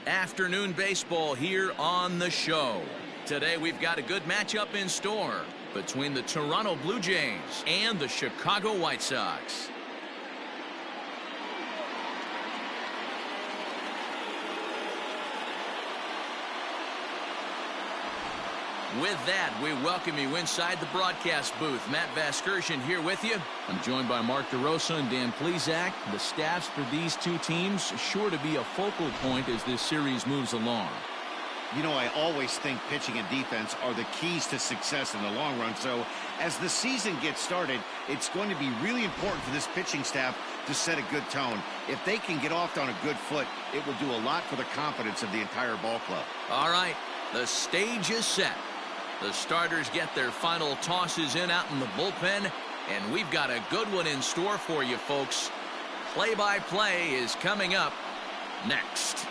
Afternoon baseball here on the show. Today we've got a good matchup in store between the Toronto Blue Jays and the Chicago White Sox. With that, we welcome you inside the broadcast booth. Matt Vasgersian here with you. I'm joined by Mark DeRosa and Dan Plesac. The staffs for these two teams sure to be a focal point as this series moves along. You know, I always think pitching and defense are the keys to success in the long run. So as the season gets started, it's going to be really important for this pitching staff to set a good tone. If they can get off on a good foot, it will do a lot for the confidence of the entire ball club. All right, the stage is set. The starters get their final tosses in out in the bullpen, and we've got a good one in store for you folks. Play-by-play is coming up next.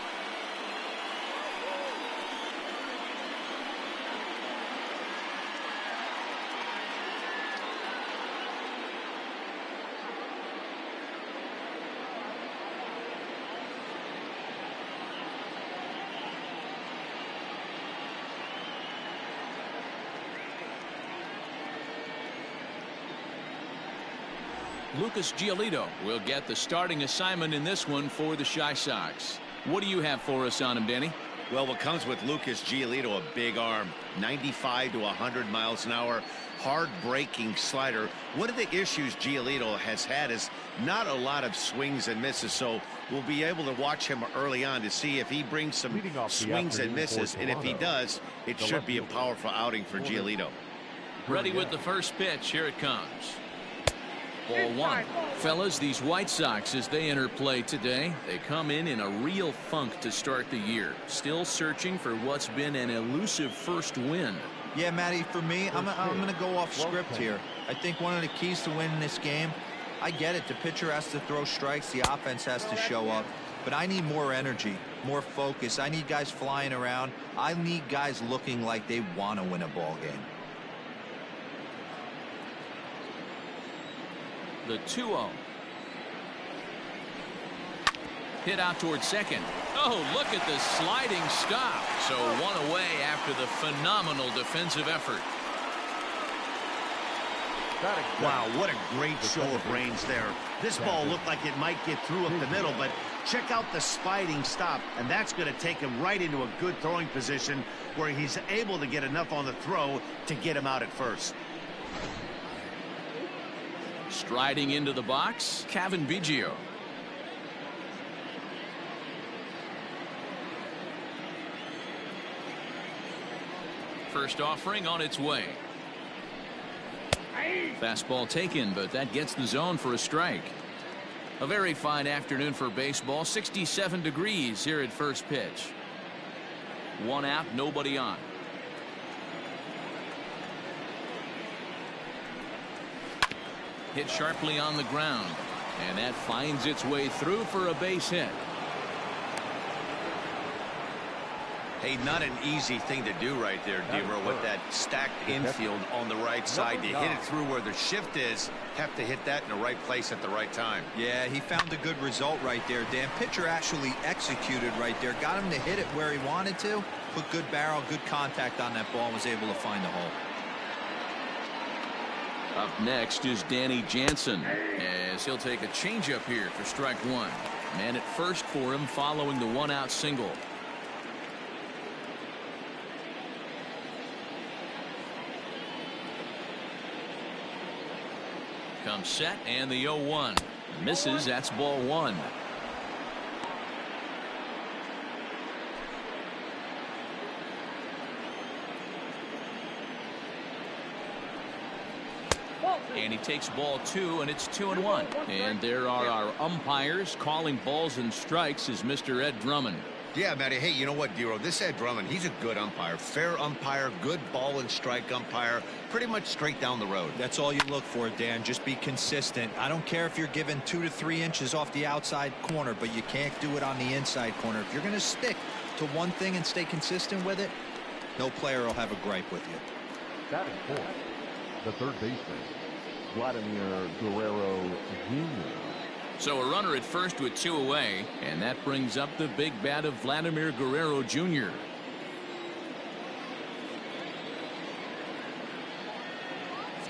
Lucas Giolito will get the starting assignment in this one for the Chi Sox. What do you have for us on him, Danny? Well, what comes with Lucas Giolito, a big arm, 95 to 100 miles an hour, hard-breaking slider. One of the issues Giolito has had is not a lot of swings and misses, so we'll be able to watch him early on to see if he brings some swings and misses, and if he does, it should be a powerful outing for Giolito. Ready with the first pitch. Here it comes. Ball one. Fellas, these White Sox, as they enter play today, they come in a real funk to start the year. Still searching for what's been an elusive first win. Yeah, Matty, for me, I'm going to go off script here. I think one of the keys to winning this game, I get it. The pitcher has to throw strikes. The offense has to show up. But I need more energy, more focus. I need guys flying around. I need guys looking like they want to win a ball game. The 2-0. Hit out towards second. Oh, look at the sliding stop. So one away after the phenomenal defensive effort. Wow, what a great show of brains there. This ball looked like it might get through up the middle, but check out the sliding stop, and that's going to take him right into a good throwing position where he's able to get enough on the throw to get him out at first. Striding into the box, Cavan Biggio. First offering on its way. Fastball taken, but that gets the zone for a strike. A very fine afternoon for baseball. 67 degrees here at first pitch. One out, nobody on. Hit sharply on the ground, and that finds its way through for a base hit. Hey, not an easy thing to do right there, Dero, with that stacked infield on the right side. To hit it through where the shift is, have to hit that in the right place at the right time. Yeah, he found a good result right there, Dan. Pitcher actually executed right there. Got him to hit it where he wanted to. Put good barrel, good contact on that ball, and was able to find the hole. Up next is Danny Jansen, as he'll take a changeup here for strike one. Man at first for him following the one-out single. Comes set, and the 0-1. Misses, that's ball one. And he takes ball two, and it's 2-1. And there are our umpires calling balls and strikes is Mr. Ed Drummond. Yeah, Matty. Hey, you know what, Dero? This Ed Drummond, he's a good umpire. Fair umpire, good ball and strike umpire. Pretty much straight down the road. That's all you look for, Dan. Just be consistent. I don't care if you're given 2 to 3 inches off the outside corner, but you can't do it on the inside corner. If you're going to stick to one thing and stay consistent with it, no player will have a gripe with you. Batting fourth, the third baseman, Vladimir Guerrero Jr. So a runner at first with 2 away, and that brings up the big bat of Vladimir Guerrero Jr.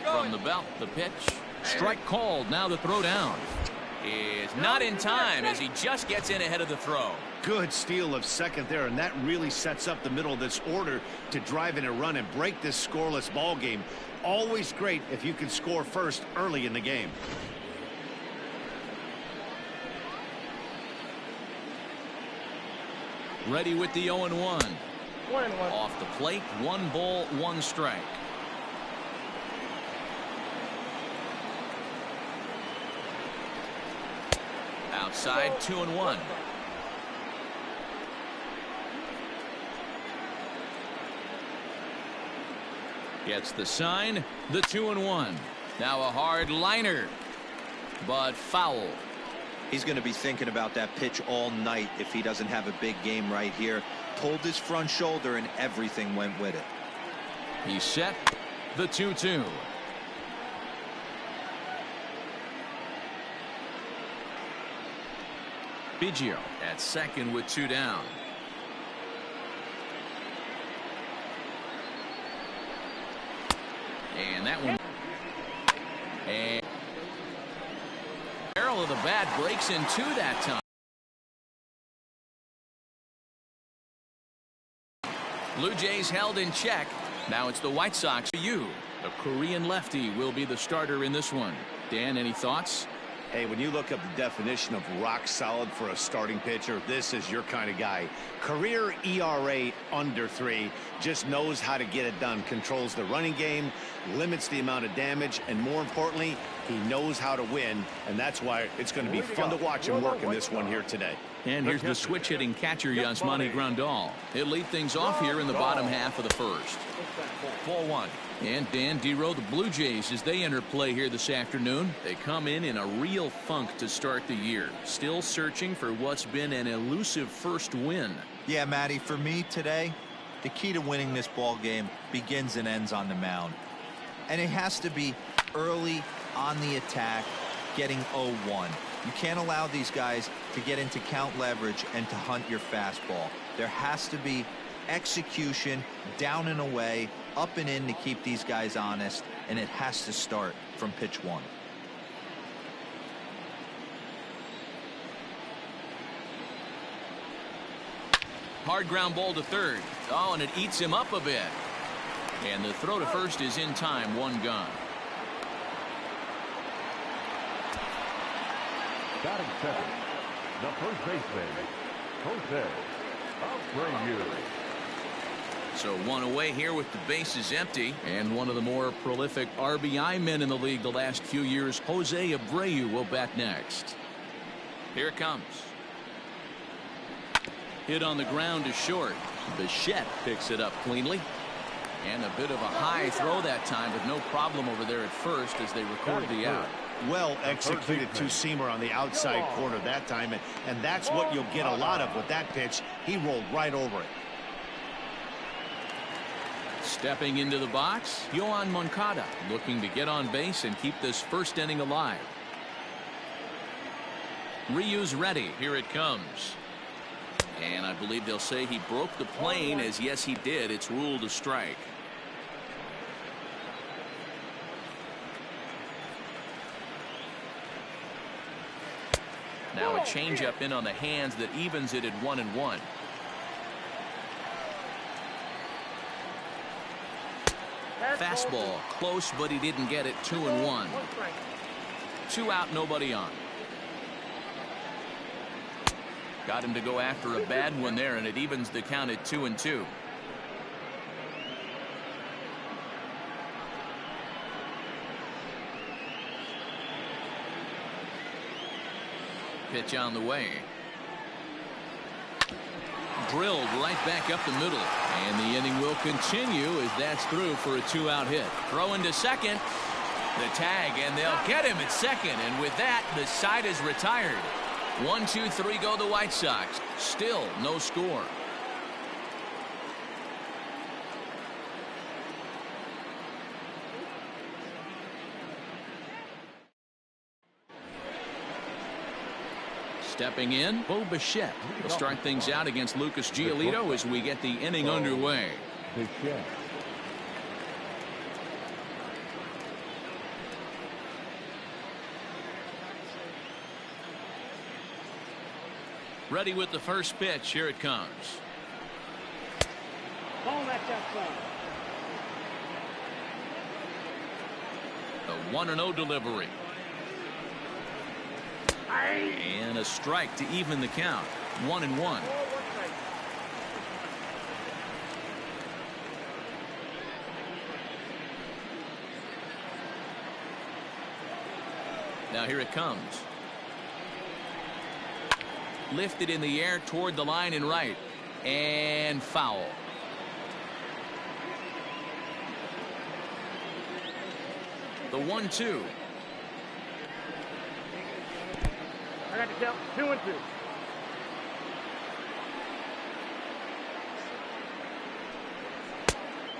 From the belt, the pitch. Strike called. Now the throw down is not in time as he just gets in ahead of the throw. Good steal of second there, and that really sets up the middle of this order to drive in a run and break this scoreless ball game. Always great if you can score first early in the game. Ready with the 0-1. Off the plate, 1 ball, 1 strike. Outside, 2-1. Gets the sign, the 2-1. Now a hard liner, but foul. He's going to be thinking about that pitch all night if he doesn't have a big game right here. Pulled his front shoulder and everything went with it. He's set, the 2-2. Biggio at second with 2 down. And that one. And barrel of the bat breaks in 2 that time. Blue Jays held in check. Now it's the White Sox. The Korean lefty will be the starter in this one. Dan, any thoughts? Hey, when you look up the definition of rock solid for a starting pitcher, this is your kind of guy. Career ERA under 3, just knows how to get it done, controls the running game, limits the amount of damage, and more importantly, he knows how to win, and that's why it's going to be fun to watch him work in this one here today. And here's the switch-hitting catcher, Yasmani Grandal. He'll lead things off here in the bottom half of the first. Ball 1. And Dan Dero, the Blue Jays, as they enter play here this afternoon, they come in a real funk to start the year. Still searching for what's been an elusive first win. Yeah, Matty, for me today, the key to winning this ball game begins and ends on the mound. And it has to be early on the attack, getting 0-1. You can't allow these guys to get into count leverage and to hunt your fastball. There has to be execution, down and away, up and in to keep these guys honest, and it has to start from pitch 1. Hard ground ball to third. Oh, and it eats him up a bit. And the throw to first is in time, 1 gone. Batting second, the first baseman, Jose Abreu. So 1 away here with the bases empty, and one of the more prolific RBI men in the league the last few years, Jose Abreu, will bat next. Here it comes. Hit on the ground to short. Bichette picks it up cleanly. And a bit of a high throw that time, but no problem over there at first as they record the out. Well executed two-seamer on the outside corner that time, and that's what you'll get a lot of with that pitch. He rolled right over it. Stepping into the box, Yohan Moncada looking to get on base and keep this first inning alive. Ryu's ready. Here it comes. And I believe they'll say he broke the plane, as yes he did. It's ruled a strike. Now a changeup in on the hands that evens it at 1-1. Fastball close, but he didn't get it. 2-1. 2 out, nobody on. Got him to go after a bad one there, and it evens the count at 2-2. Pitch on the way. Drilled right back up the middle. And the inning will continue as that's through for a 2-out hit. Throw into second. The tag, and they'll get him at second. And with that, the side is retired. 1, 2, 3 go the White Sox. Still no score. Stepping in, Bo Bichette will start things out against Lucas Giolito as we get the inning underway. Bichette. Ready with the first pitch. Here it comes. Ball that's outside. The 1-0 delivery. And a strike to even the count. 1-1. Now here it comes. Lifted in the air toward the line and right. And foul. The 1-2. I got to count 2-2.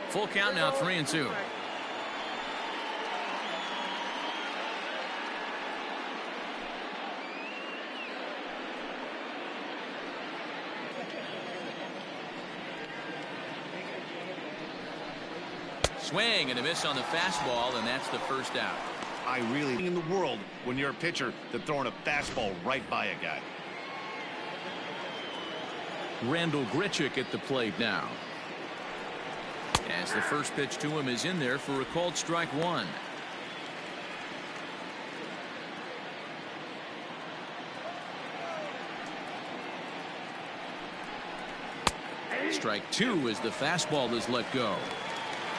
Full count now, 3-2. Swing and a miss on the fastball, and that's the first out. I really in the world when you're a pitcher that's throwing a fastball right by a guy. Randall Grichuk at the plate now. As the first pitch to him is in there for a called strike one. Strike two as the fastball is let go.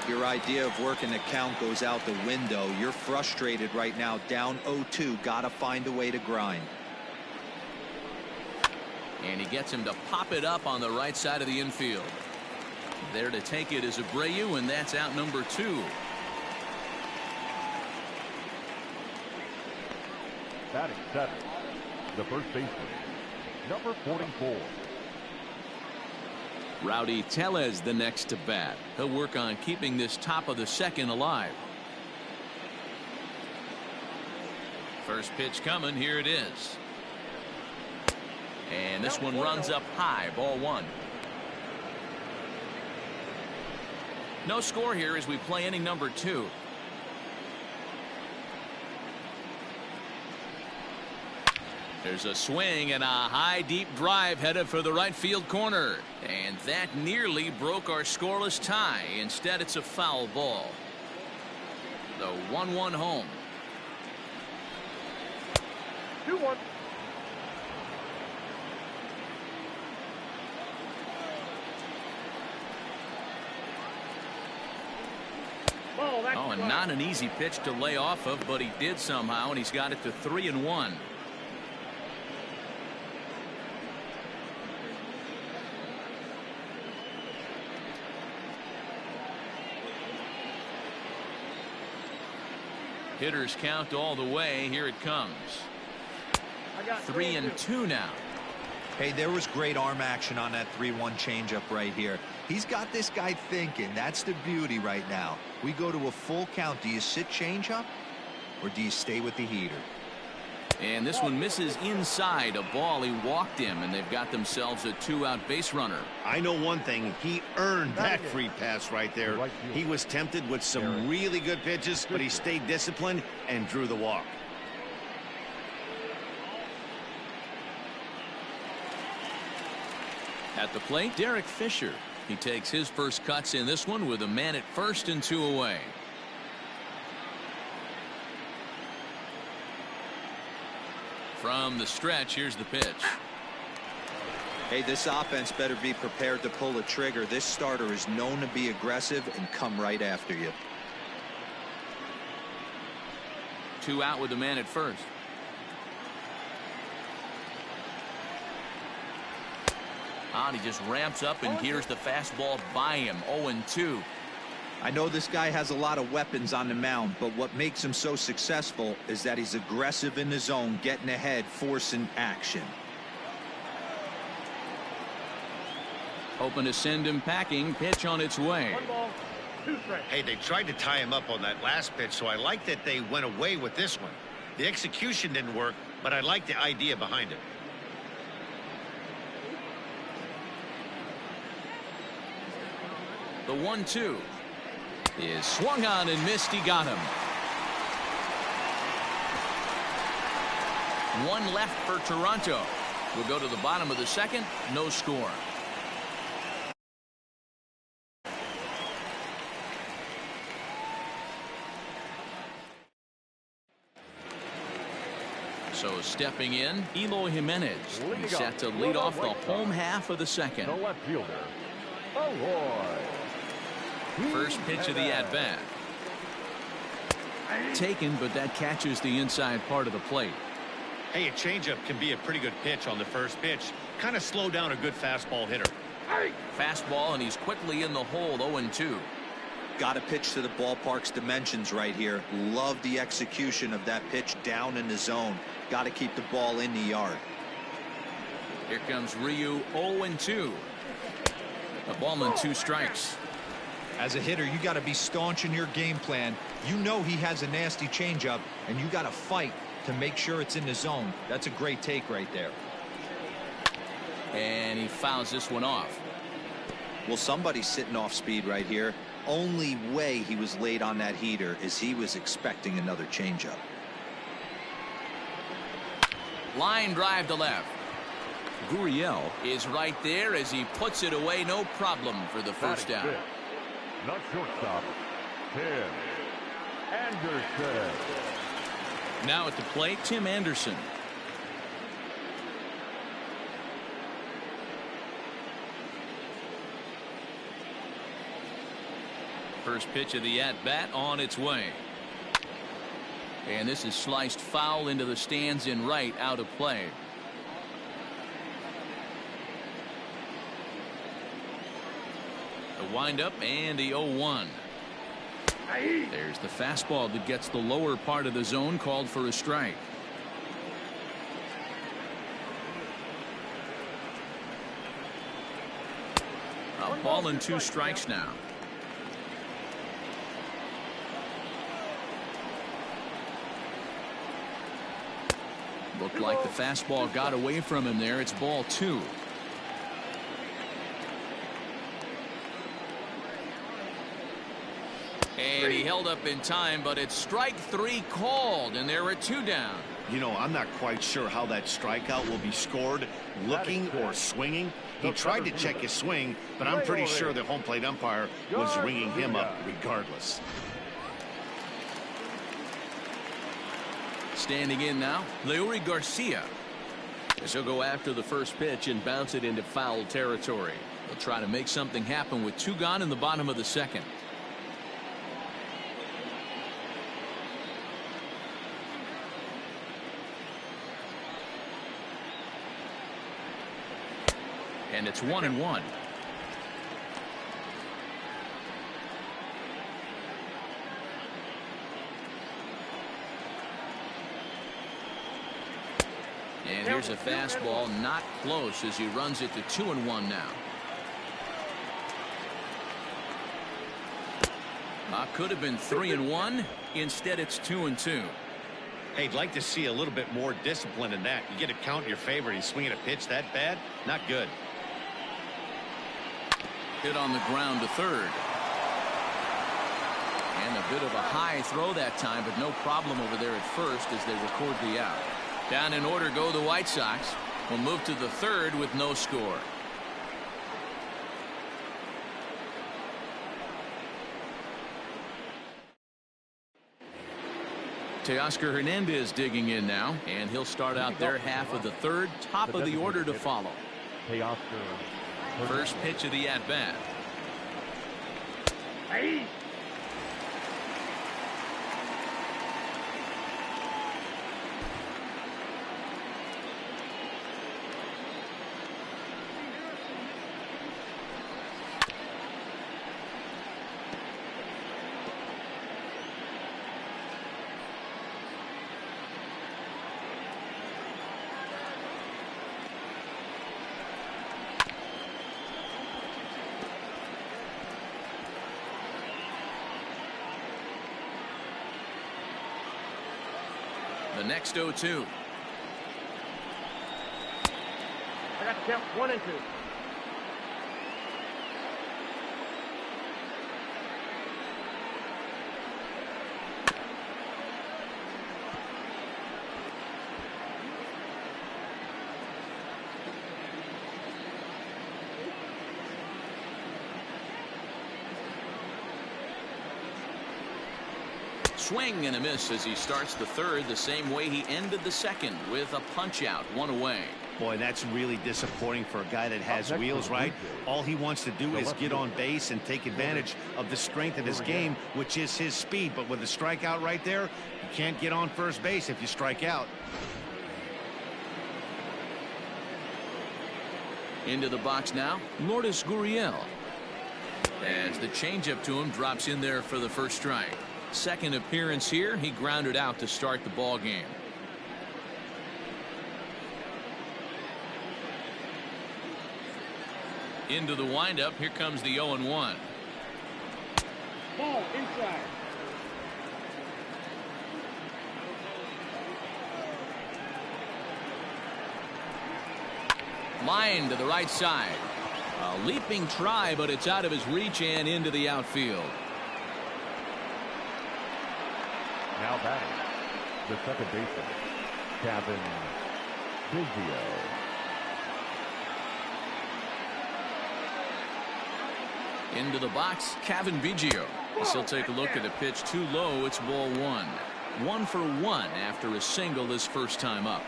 Your idea of working the count goes out the window. You're frustrated right now, down 0-2. Gotta find a way to grind. And he gets him to pop it up on the right side of the infield. There to take it is Abreu, and that's out number 2. Batting seven, the first baseman, number 44. Rowdy Tellez the next to bat. He'll work on keeping this top of the second alive. First pitch coming. Here it is. And this one runs up high. Ball one. No score here as we play inning number 2. There's a swing and a high deep drive headed for the right field corner. And that nearly broke our scoreless tie. Instead, it's a foul ball. The 1-1 home. 2-1. Oh, and not an easy pitch to lay off of, but he did somehow, and he's got it to 3-1. Hitters count all the way. Here it comes. 3-2 now. Hey, there was great arm action on that 3-1 changeup right here. He's got this guy thinking. That's the beauty right now. We go to a full count. Do you sit changeup or do you stay with the heater? And this one misses inside. A ball. He walked him, and they've got themselves a 2-out base runner. I know one thing. He earned that free pass right there. He was tempted with some really good pitches, but he stayed disciplined and drew the walk. At the plate, Derek Fisher. He takes his first cuts in this one with a man at first and 2 away. From the stretch, here's the pitch. Hey, this offense better be prepared to pull a trigger. This starter is known to be aggressive and come right after you. 2 out with the man at first. And he just ramps up and here's the fastball by him. 0-2. I know this guy has a lot of weapons on the mound, but what makes him so successful is that he's aggressive in the zone, getting ahead, forcing action. Hoping to send him packing. Pitch on its way. 1 ball, 2 strikes. Hey, they tried to tie him up on that last pitch, so I like that they went away with this one. The execution didn't work, but I like the idea behind it. The 1-2 is swung on and missed. He got him. One left for Toronto. We'll go to the bottom of the second. No score. So stepping in, Eloy Jimenez. He's set to lead off the home half of the second. The left fielder, Eloy. First pitch of the at-bat. Taken, but that catches the inside part of the plate. Hey, a changeup can be a pretty good pitch on the first pitch. Kind of slow down a good fastball hitter. Fastball, and he's quickly in the hole. 0-2. Got to pitch to the ballpark's dimensions right here. Love the execution of that pitch down in the zone. Got to keep the ball in the yard. Here comes Ryu. 0-2. A ball and 2 strikes. As a hitter, you got to be staunch in your game plan. You know he has a nasty changeup, and you got to fight to make sure it's in the zone. That's a great take right there. And he fouls this one off. Well, somebody's sitting off speed right here. Only way he was late on that heater is he was expecting another changeup. Line drive to left. Gurriel is right there as he puts it away. No problem for the first out. Not shortstop, Tim Anderson. Now at the plate, Tim Anderson. First pitch of the at-bat on its way. And this is sliced foul into the stands in right, out of play. The windup and the 0-1. There's the fastball that gets the lower part of the zone, called for a strike. A ball and 2 strikes now. Looked like the fastball got away from him there. It's ball 2. And he held up in time, but it's strike 3 called, and there are 2 down. You know, I'm not quite sure how that strikeout will be scored, looking or swinging. He tried to check his swing, but I'm pretty sure the home plate umpire was ringing him up regardless. Standing in now, Leury Garcia. As he'll go after the first pitch and bounce it into foul territory. He'll try to make something happen with 2 gone in the bottom of the second. And it's 1-1. And here's a fastball, not close, as he runs it to 2-1 now. Could have been 3-1. Instead, it's 2-2. Hey, I'd like to see a little bit more discipline in that. You get a count in your favor. He's swinging a pitch that bad. Not good. Hit on the ground to third. And a bit of a high throw that time, but no problem over there at first as they record the out. Down in order go the White Sox. Will move to the third with no score. Teoscar Hernandez digging in now, and he'll start out their half of the third. Top of the order to follow. First pitch of the at-bat. The next 0-2. I got to count 1 and 2. Swing and a miss as he starts the third the same way he ended the second, with a punch out, one away. Boy, that's really disappointing for a guy that has wheels, right? All he wants to do is get on base and take advantage of the strength of his game, which is his speed. But with a strikeout right there, you can't get on first base if you strike out. Into the box now, Lourdes Gurriel. As the changeup to him drops in there for the first strike. Second appearance here, he grounded out to start the ball game. Into the windup, here comes the 0-1. Ball inside. Line to the right side. A leaping try, but it's out of his reach and into the outfield. Now batting, the second baseman, Kevin Biggio. Into the box, Kevin Biggio. He'll take a look at the pitch too low. It's ball one. 1 for 1 after a single his first time up.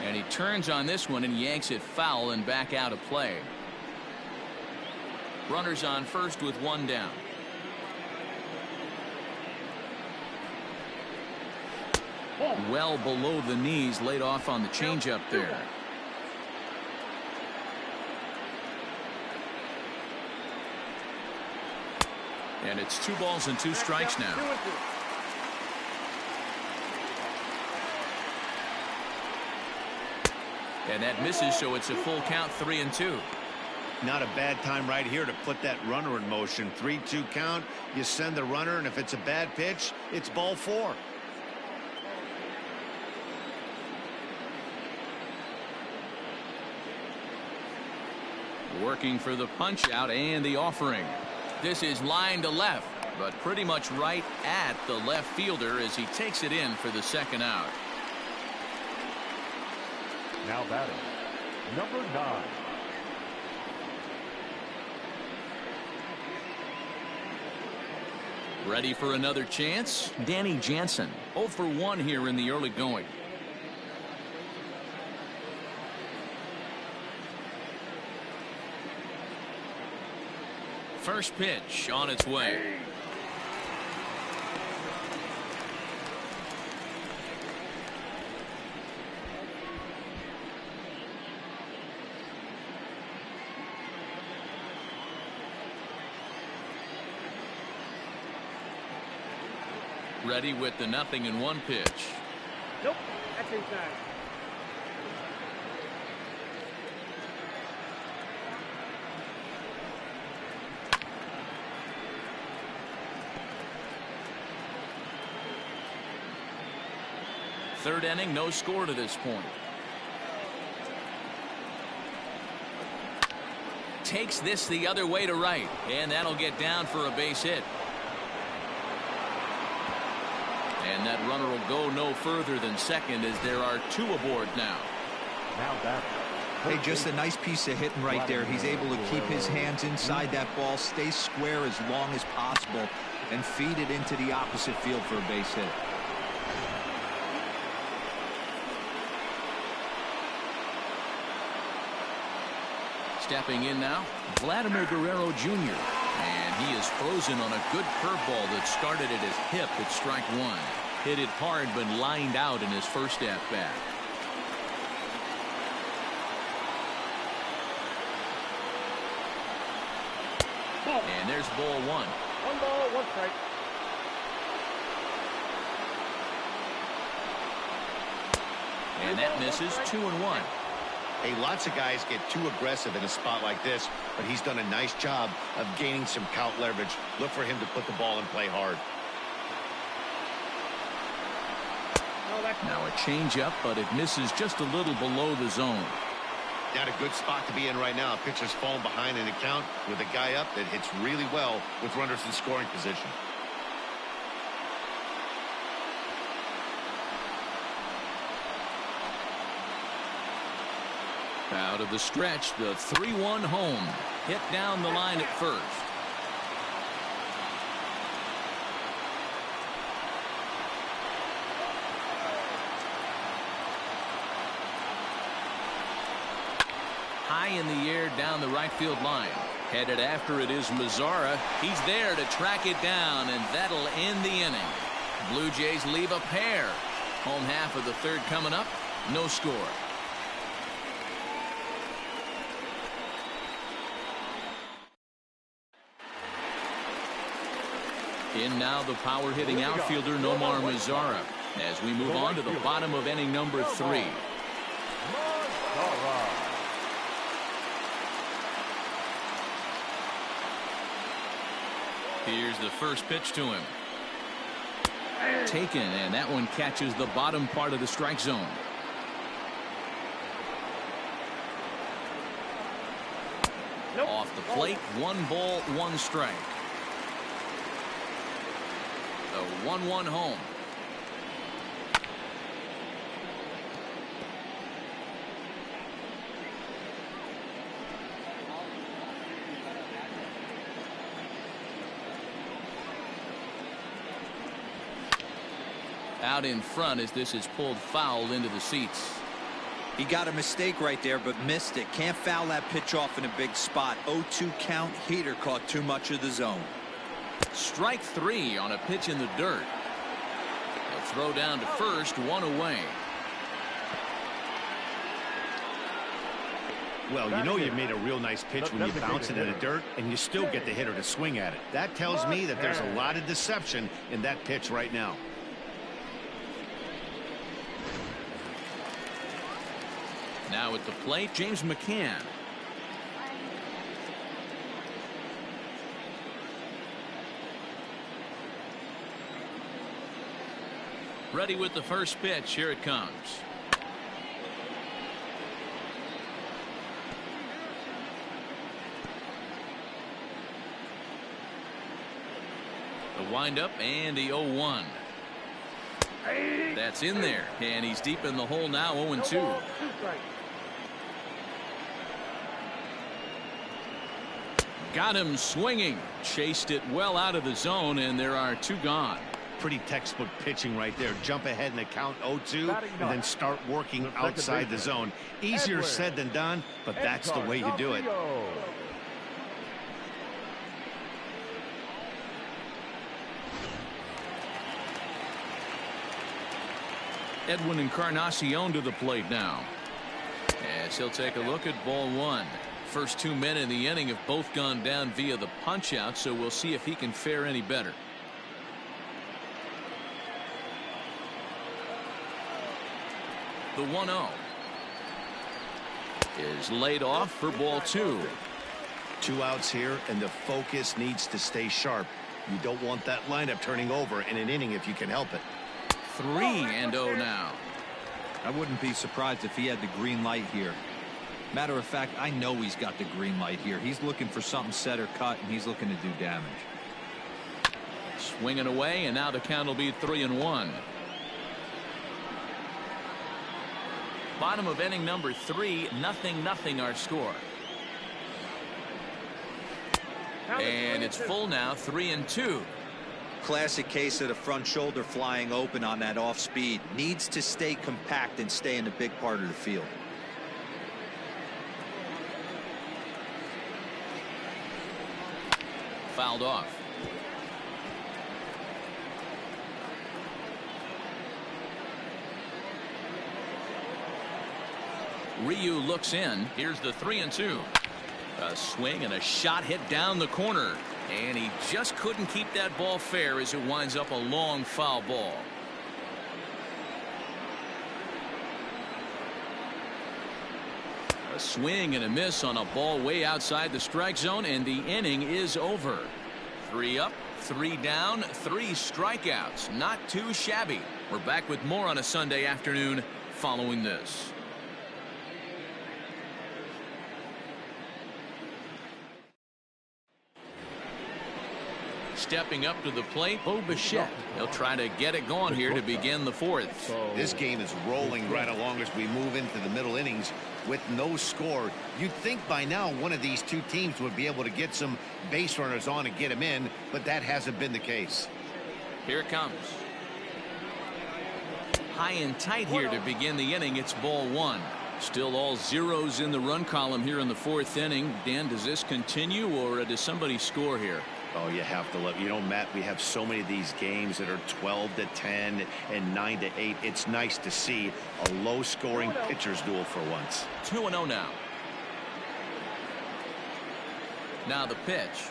And he turns on this one and yanks it foul and back out of play. Runners on first with one down. Well below the knees, laid off on the changeup there. And it's 2 balls and 2 strikes now. And that misses, so it's a full count, 3-2. Not a bad time right here to put that runner in motion. 3-2 count. You send the runner, and if it's a bad pitch, it's ball 4. Working for the punch out and the offering. This is line to left, but pretty much right at the left fielder as he takes it in for the second out. Now batting, number 9. Ready for another chance? Danny Jansen, 0 for 1 here in the early going. First pitch on its way. Ready with the 0-1 pitch. Nope, that's inside. Third inning, no score to this point. Takes this the other way to right, and that'll get down for a base hit. And that runner will go no further than second as there are 2 aboard now. Now batting. Hey, just a nice piece of hitting right there. He's able to keep his hands inside that ball, stay square as long as possible, and feed it into the opposite field for a base hit. Stepping in now, Vladimir Guerrero Jr. And he is frozen on a good curveball that started at his hip at strike 1. Hit it hard but lined out in his first at bat. And there's ball 1. 1 ball, 1 strike. And that misses. 2-1. Hey, lots of guys get too aggressive in a spot like this, but he's done a nice job of gaining some count leverage. Look for him to put the ball in play hard. Now a changeup, but it misses just a little below the zone. Not a good spot to be in right now. A pitcher's falling behind in the count with a guy up that hits really well with runners in scoring position. Out of the stretch, the 3-1 home. Hit down the line at first. High in the air down the right field line. Headed after it is Mazzara. He's there to track it down, and that'll end the inning. Blue Jays leave a pair. Home half of the third coming up. No score. In now the power hitting outfielder Nomar Mazzara as we move on to the bottom of inning number 3. Here's the first pitch to him. Taken, and that one catches the bottom part of the strike zone. Off the plate, 1 ball, 1 strike. The 1-1 home. Out in front as this is pulled foul into the seats. He got a mistake right there, but missed it. Can't foul that pitch off in a big spot. 0-2 count. Heater caught too much of the zone. Strike 3 on a pitch in the dirt. A throw down to first, 1 away. Well, you know you made a real nice pitch when you bounce it in the dirt and you still get the hitter to swing at it. That tells me that there's a lot of deception in that pitch right now. Now at the plate, James McCann. Ready with the first pitch. Here it comes. The windup and the 0-1. That's in there, and he's deep in the hole now. 0-2. Got him swinging. Chased it well out of the zone, and there are 2 gone. Pretty textbook pitching right there. Jump ahead in the count 0-2 and then start working outside the zone. Easier said than done, but that's the way you do it. Edwin Encarnacion to the plate now. As he'll take a look at ball 1. First 2 men in the inning have both gone down via the punch out, so we'll see if he can fare any better. The 1-0 is laid off for ball 2. 2 outs here, and the focus needs to stay sharp. You don't want that lineup turning over in an inning if you can help it. 3-0 now. I wouldn't be surprised if he had the green light here. Matter of fact, I know he's got the green light here. He's looking for something set or cut, and he's looking to do damage. Swinging away, and now the count will be 3-1. Bottom of inning number 3, 0-0 our score. And it's full now, 3-2. Classic case of the front shoulder flying open on that off speed. Needs to stay compact and stay in the big part of the field. Fouled off. Ryu looks in. Here's the 3-2. A swing and a shot hit down the corner, and he just couldn't keep that ball fair as it winds up a long foul ball. A swing and a miss on a ball way outside the strike zone, and the inning is over. 3 up, 3 down, 3 strikeouts. Not too shabby. We're back with more on a Sunday afternoon following this. stepping up to the plate, Bo Bichette. He'll try to get it going here to begin the fourth. This game is rolling right along as we move into the middle innings with no score. You'd think by now one of these two teams would be able to get some base runners on and get them in, but that hasn't been the case. Here it comes. High and tight here to begin the inning. It's ball one. Still all zeros in the run column here in the fourth inning. Dan, does this continue or does somebody score here? Oh, you have to love, you know, Matt, we have so many of these games that are 12-10 and 9-8. It's nice to see a low scoring pitcher's duel for once. 2-0 now. Now the pitch.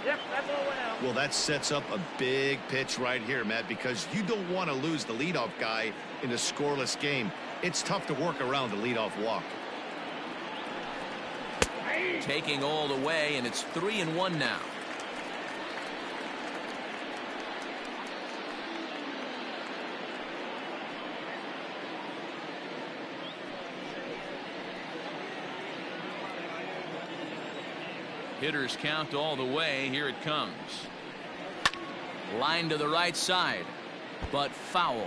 Yep, that ball went out. Well, that sets up a big pitch right here, Matt, because you don't want to lose the leadoff guy in a scoreless game. It's tough to work around the leadoff walk. Taking all the way, and it's 3-1 now. Hitters count all the way. Here it comes. Line to the right side, but foul.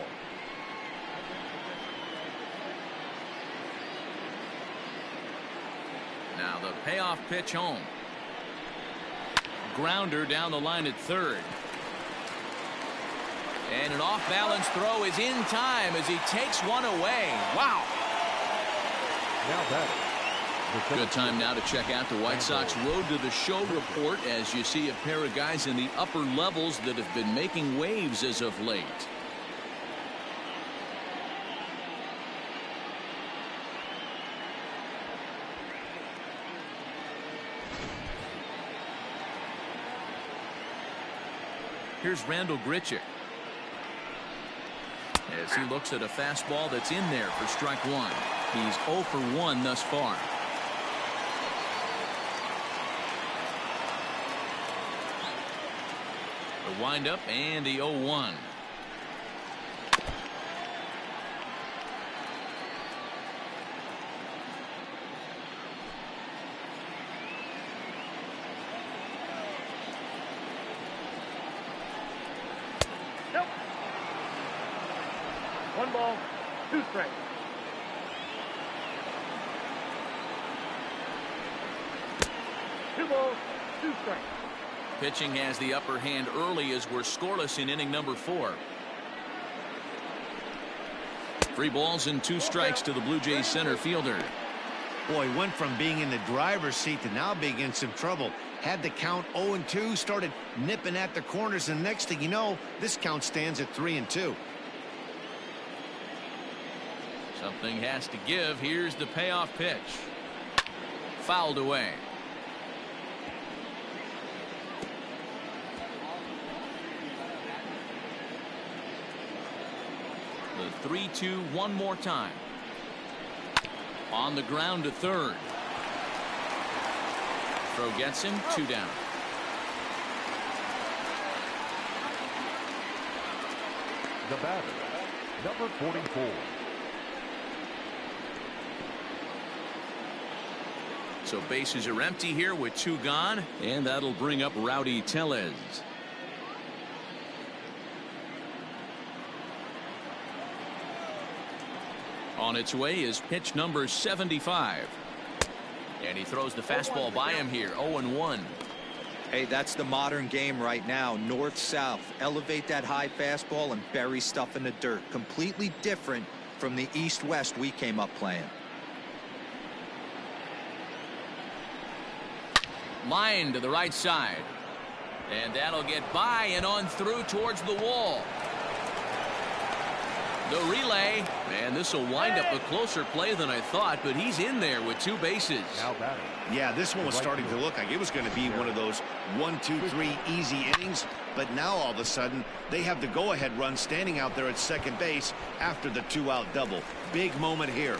Now the payoff pitch home. Grounder down the line at third. And an off-balance throw is in time as he takes one away. Wow. Now batting. Good time now to check out the White Sox Road to the Show report as you see a pair of guys in the upper levels that have been making waves as of late. Here's Randall Grichuk as he looks at a fastball that's in there for strike one. He's 0 for 1 thus far. The windup and the 0-1. Nope. 1 ball, 2 strikes. Two balls, 2 strikes. Pitching has the upper hand early as we're scoreless in inning number 4. 3 balls and 2 strikes to the Blue Jays center fielder. Boy, went from being in the driver's seat to now being in some trouble. Had the count 0-2, started nipping at the corners, and next thing you know, this count stands at 3-2. Something has to give. Here's the payoff pitch. Fouled away. The 3-2 one more time. On the ground to third. Throw gets him, 2 down. The batter, number 44. So bases are empty here with 2 gone, and that'll bring up Rowdy Tellez. On its way is pitch number 75. And he throws the fastball by him here. 0-1. Hey, that's the modern game right now. North-south. Elevate that high fastball and bury stuff in the dirt. Completely different from the east-west we came up playing. Line to the right side. And that'll get by and on through towards the wall. The relay, and this will wind up a closer play than I thought, but he's in there with 2 bases. Now batting. Yeah, this one was starting to look like it was going to be one of those 1, 2, 3 easy innings, but now all of a sudden they have the go-ahead run standing out there at second base after the 2-out double. Big moment here.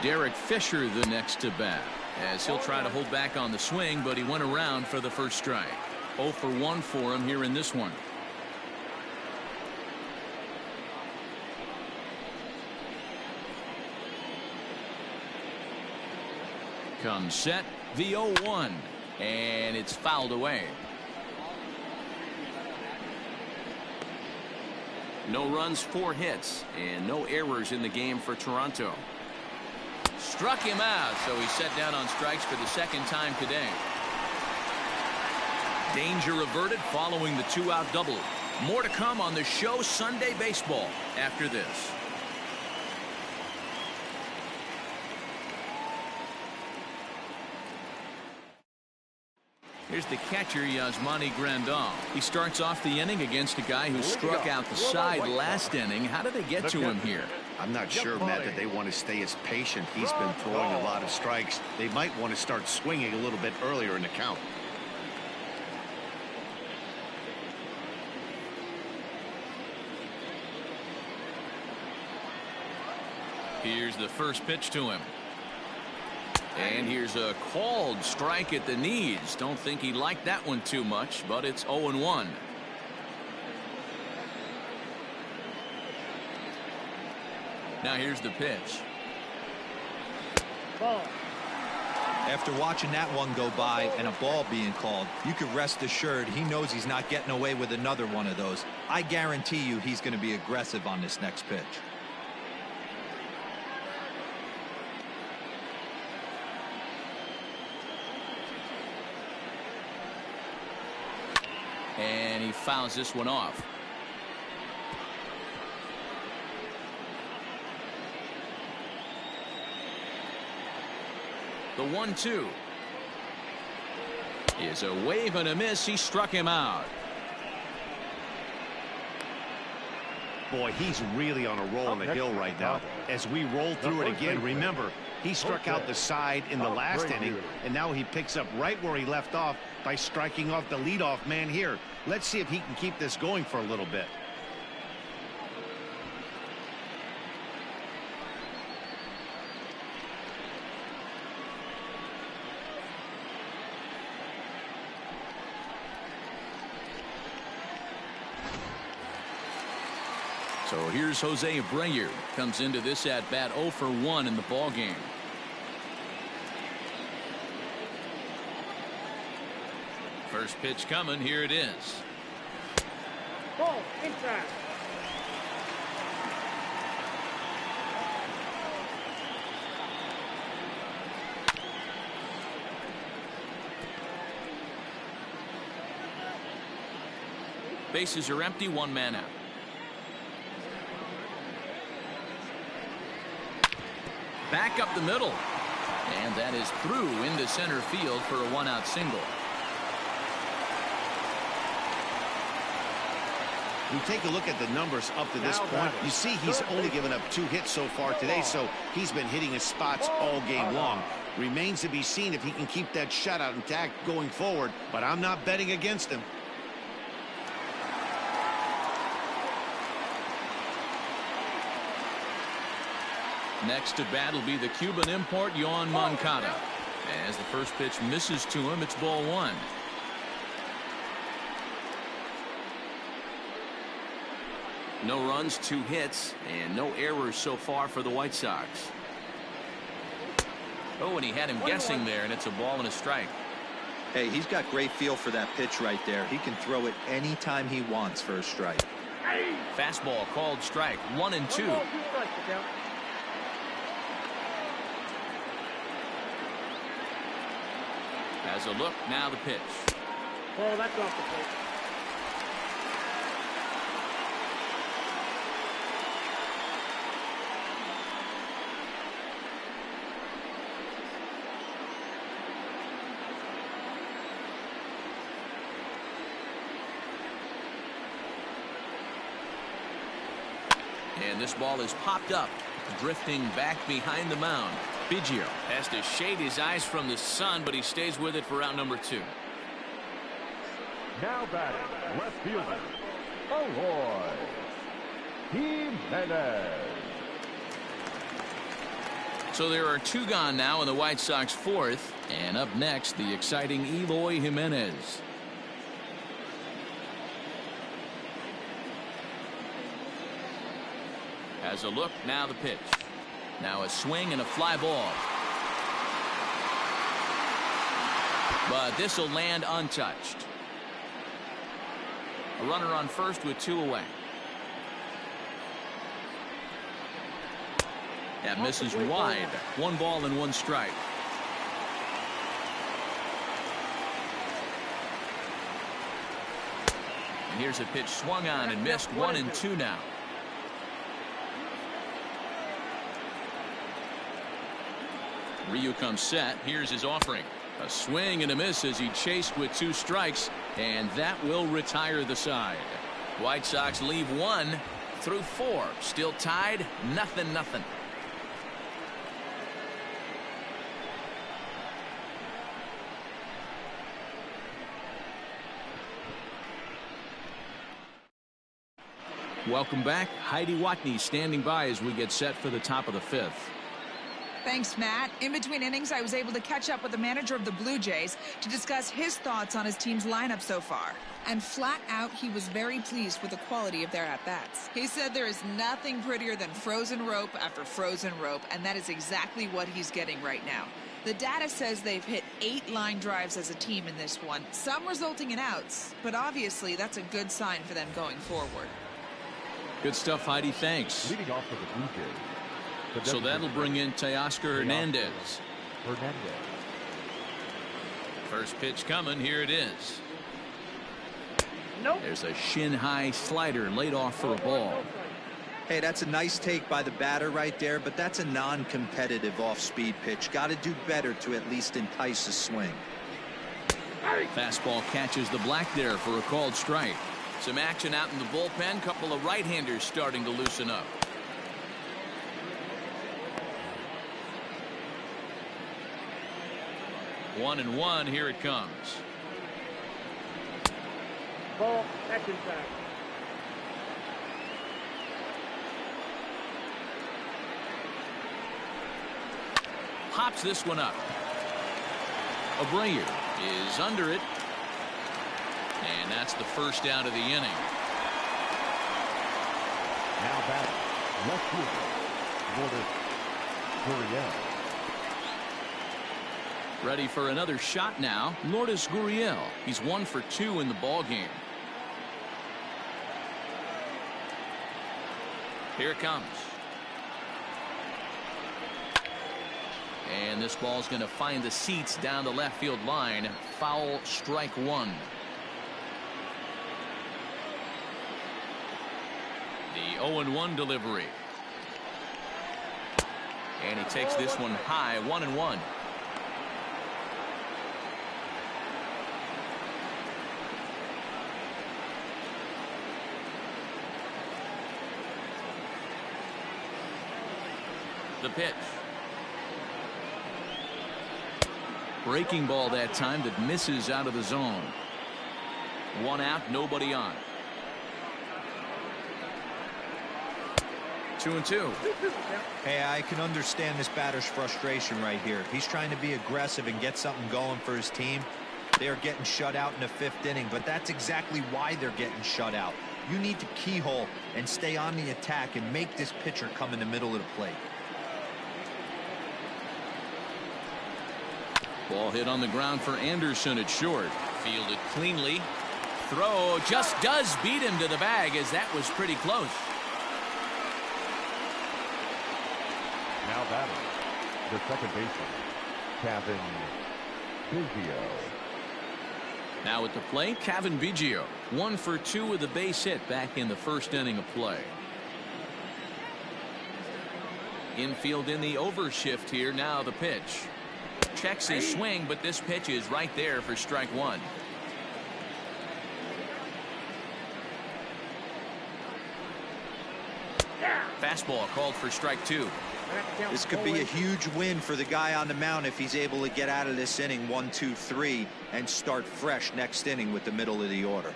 Derek Fisher the next to bat. as he'll try to hold back on the swing, but he went around for the first strike. 0 for 1 for him here in this one. Comes set, the 0-1, and it's fouled away. No runs, 4 hits, and no errors in the game for Toronto. Struck him out, so he's set down on strikes for the second time today. Danger averted following the 2-out double. More to come on the show Sunday Baseball after this. Here's the catcher, Yasmani Grandal. He starts off the inning against a guy who struck out the side last inning. How did they get to him here? I'm not sure, Matt, that they want to stay as patient. He's been throwing a lot of strikes. They might want to start swinging a little bit earlier in the count. Here's the first pitch to him. And here's a called strike at the knees. Don't think he liked that one too much, but it's 0-1. Now here's the pitch. Ball. After watching that one go by and a ball being called, you can rest assured he knows he's not getting away with another one of those. I guarantee you he's going to be aggressive on this next pitch. And he fouls this one off. The 1-2 is a wave and a miss. He struck him out. Boy, he's really on a roll on the hill right now. As we roll through it again, remember, he struck out the side in the last inning, and now he picks up right where he left off by striking off the leadoff man here. Let's see if he can keep this going for a little bit. So here's Jose Abreu. Comes into this at bat 0 for 1 in the ball game. First pitch coming. Here it is. Ball. Inside. Bases are empty. 1 man out. Back up the middle. And that is through into center field for a 1-out single. We take a look at the numbers up to this point. You see he's only given up 2 hits so far today, so he's been hitting his spots all game long. Remains to be seen if he can keep that shutout intact going forward, but I'm not betting against him. Next to bat will be the Cuban import, Yoan Moncada. As the first pitch misses to him, it's ball 1. No runs, 2 hits, and no errors so far for the White Sox. Oh, and he had him guessing there, and it's a ball and a strike. Hey, he's got great feel for that pitch right there. He can throw it anytime he wants for a strike. Fastball called strike. 1 and 2. 1 ball, 2 strikes, the count. Has a look. Now the pitch. Ball, that's off the plate. And this ball is popped up, drifting back behind the mound. Biggio has to shade his eyes from the sun, but he stays with it for round number 2. Now batting, left fielder, Eloy Jimenez. So there are 2 gone now in the White Sox 4th. And up next, the exciting Eloy Jimenez. Has a look, now the pitch. Now a swing and a fly ball. But this will land untouched. A runner on first with 2 away. That misses wide. 1 ball and 1 strike. And here's a pitch swung on and missed. 1-2 now. Ryu comes set. Here's his offering. A swing and a miss as he chased with 2 strikes, and that will retire the side. White Sox leave 1 through 4. Still tied, 0-0. Welcome back. Heidi Watney standing by as we get set for the top of the 5th. Thanks, Matt. In between innings, I was able to catch up with the manager of the Blue Jays to discuss his thoughts on his team's lineup so far. And flat out, he was very pleased with the quality of their at-bats. He said there is nothing prettier than frozen rope after frozen rope, and that is exactly what he's getting right now. The data says they've hit 8 line drives as a team in this one, some resulting in outs, but obviously that's a good sign for them going forward. Good stuff, Heidi. Thanks. Leading off for the Blue Jays. So that'll bring in Teoscar Hernandez. First pitch coming. Here it is. Nope. There's a shin-high slider laid off for a ball. Hey, that's a nice take by the batter right there, but that's a non-competitive off-speed pitch. Got to do better to at least entice a swing. Fastball catches the black there for a called strike. Some action out in the bullpen. Couple of right-handers starting to loosen up. 1-1. Here it comes. Ball, that's inside. Hops this one up. Abreu is under it. And that's the first out of the inning. Now back, left fielder, Lourdes Gurriel. Ready for another shot now. Lourdes Gurriel. He's 1 for 2 in the ball game. Here it comes. And this ball's going to find the seats down the left field line. Foul, strike 1. The 0-1 delivery. And he takes this one high. 1-1. The pitch. Breaking ball that time that misses out of the zone. 1 out, nobody on. 2-2. Hey, I can understand this batter's frustration right here. He's trying to be aggressive and get something going for his team. They are getting shut out in the 5th inning, but that's exactly why they're getting shut out. You need to keyhole and stay on the attack and make this pitcher come in the middle of the plate. Ball hit on the ground for Anderson at short. Fielded cleanly. Throw just does beat him to the bag, as that was pretty close. Now batting, the second baseman, Kevin Biggio. Now at the plate, Kevin Biggio. 1 for 2 with a base hit back in the 1st inning of play. Infield in the overshift here. Now the pitch. Checks his swing, but this pitch is right there for strike 1. Fastball called for strike 2. This could be a huge win for the guy on the mound if he's able to get out of this inning 1, 2, 3 and start fresh next inning with the middle of the order.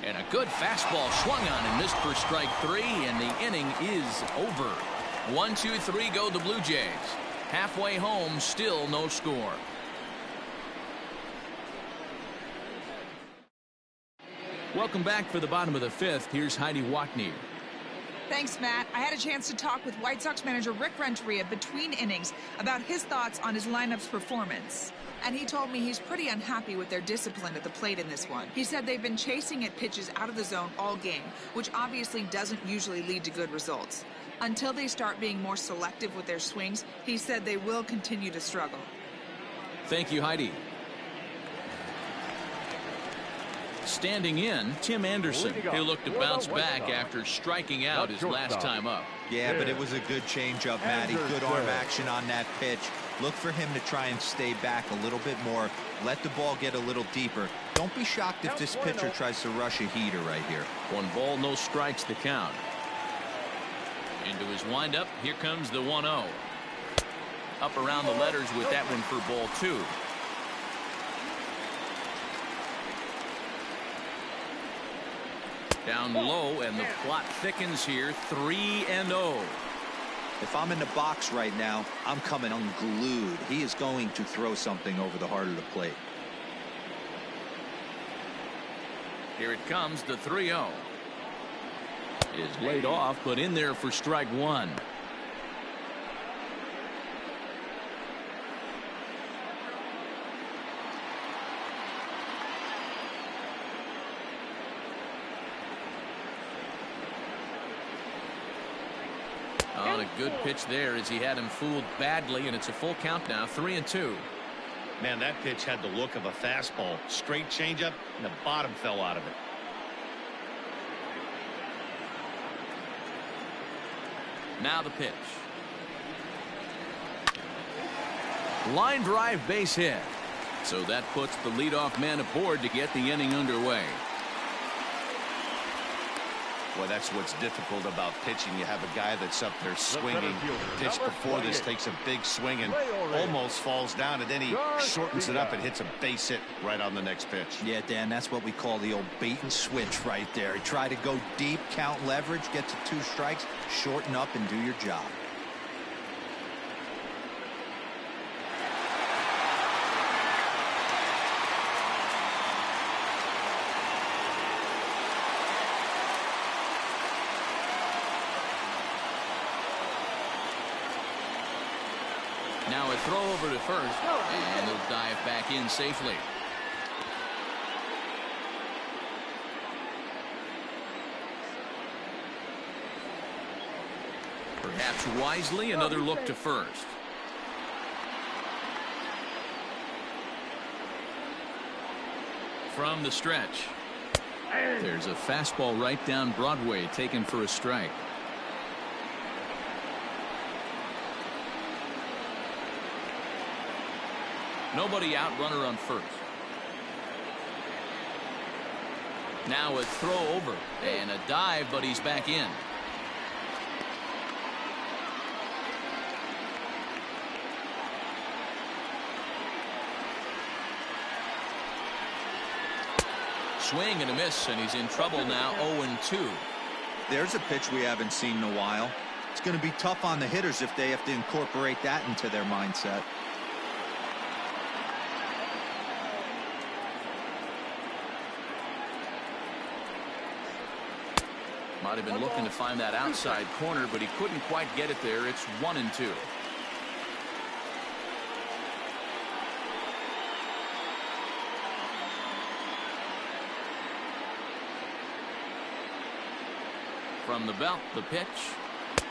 And a Good fastball swung on and missed for strike 3, and the inning is over. 1-2-3 go the Blue Jays. Halfway home, still no score. Welcome back for the bottom of the 5th. Here's Heidi Watney. Thanks, Matt. I had a chance to talk with White Sox manager Rick Renteria between innings about his thoughts on his lineup's performance. And he told me he's pretty unhappy with their discipline at the plate in this one. He said they've been chasing at pitches out of the zone all game, which obviously doesn't usually lead to good results. Until they start being more selective with their swings, he said they will continue to struggle. Thank you, Heidi. Standing in, Tim Anderson. He'll look to bounce back after striking out his last time up. Yeah, but it was a good changeup, Matty. Good arm action on that pitch. Look for him to try and stay back a little bit more. Let the ball get a little deeper. Don't be shocked if this pitcher tries to rush a heater right here. 1 ball, no strikes the count. Into his windup, here comes the 1-0. Up around the letters with that one for ball 2. Down low, and the plot thickens here. 3-0. If I'm in the box right now, I'm coming unglued. He is going to throw something over the heart of the plate. Here it comes, the 3-0. Is laid off, but in there for strike 1. On a good pitch there as he had him fooled badly, and it's a full count now. 3-2. Man, that pitch had the look of a fastball. Straight changeup, and the bottom fell out of it. Now the pitch. Line drive, base hit. So that puts the leadoff man aboard to get the inning underway. Boy, that's what's difficult about pitching. You have a guy that's up there swinging. Pitch before this takes a big swing and almost falls down, and then he shortens it up and hits a base hit right on the next pitch. Yeah, Dan, that's what we call the old bait and switch right there. He tried to go deep, count leverage, get to 2 strikes, shorten up, and do your job. Now a throw over to first, and he'll dive back in safely. Perhaps wisely, another look to first. From the stretch. There's a fastball right down Broadway, taken for a strike. Nobody out, runner on first. Now a throw over and a dive, but he's back in. Swing and a miss, and he's in trouble now. 0-2. There's a pitch we haven't seen in a while. It's going to be tough on the hitters if they have to incorporate that into their mindset. Might have been looking to find that outside corner, but he couldn't quite get it there. It's 1-2. From the belt, the pitch.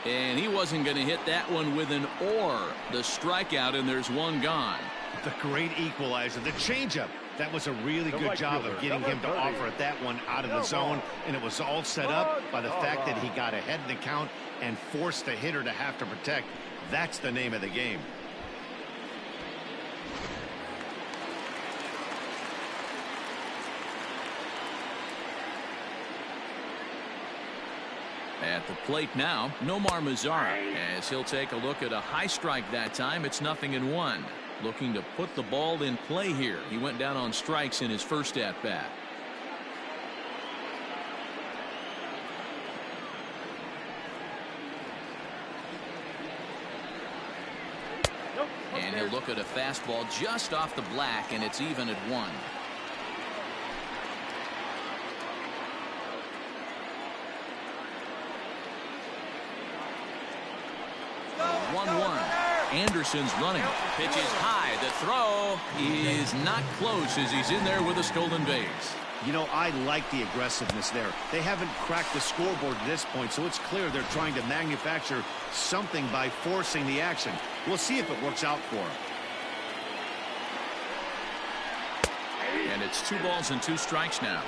And he wasn't going to hit that one with an or. The strikeout, and there's one gone. The great equalizer, the changeup. That was a really good job of getting him to offer at that one out of the zone, and it was all set up by the fact that he got ahead in the count and forced the hitter to have to protect. That's the name of the game. At the plate now, Nomar Mazara, as he'll take a look at a high strike that time. It's 0-1. Looking to put the ball in play here. He went down on strikes in his first at-bat. And he'll look at a fastball just off the black, and it's even at 1. Anderson's running. Pitch is high. The throw is not close as he's in there with a stolen base. You know, I like the aggressiveness there. They haven't cracked the scoreboard at this point, so it's clear they're trying to manufacture something by forcing the action. We'll see if it works out for them. And it's 2 balls and 2 strikes now.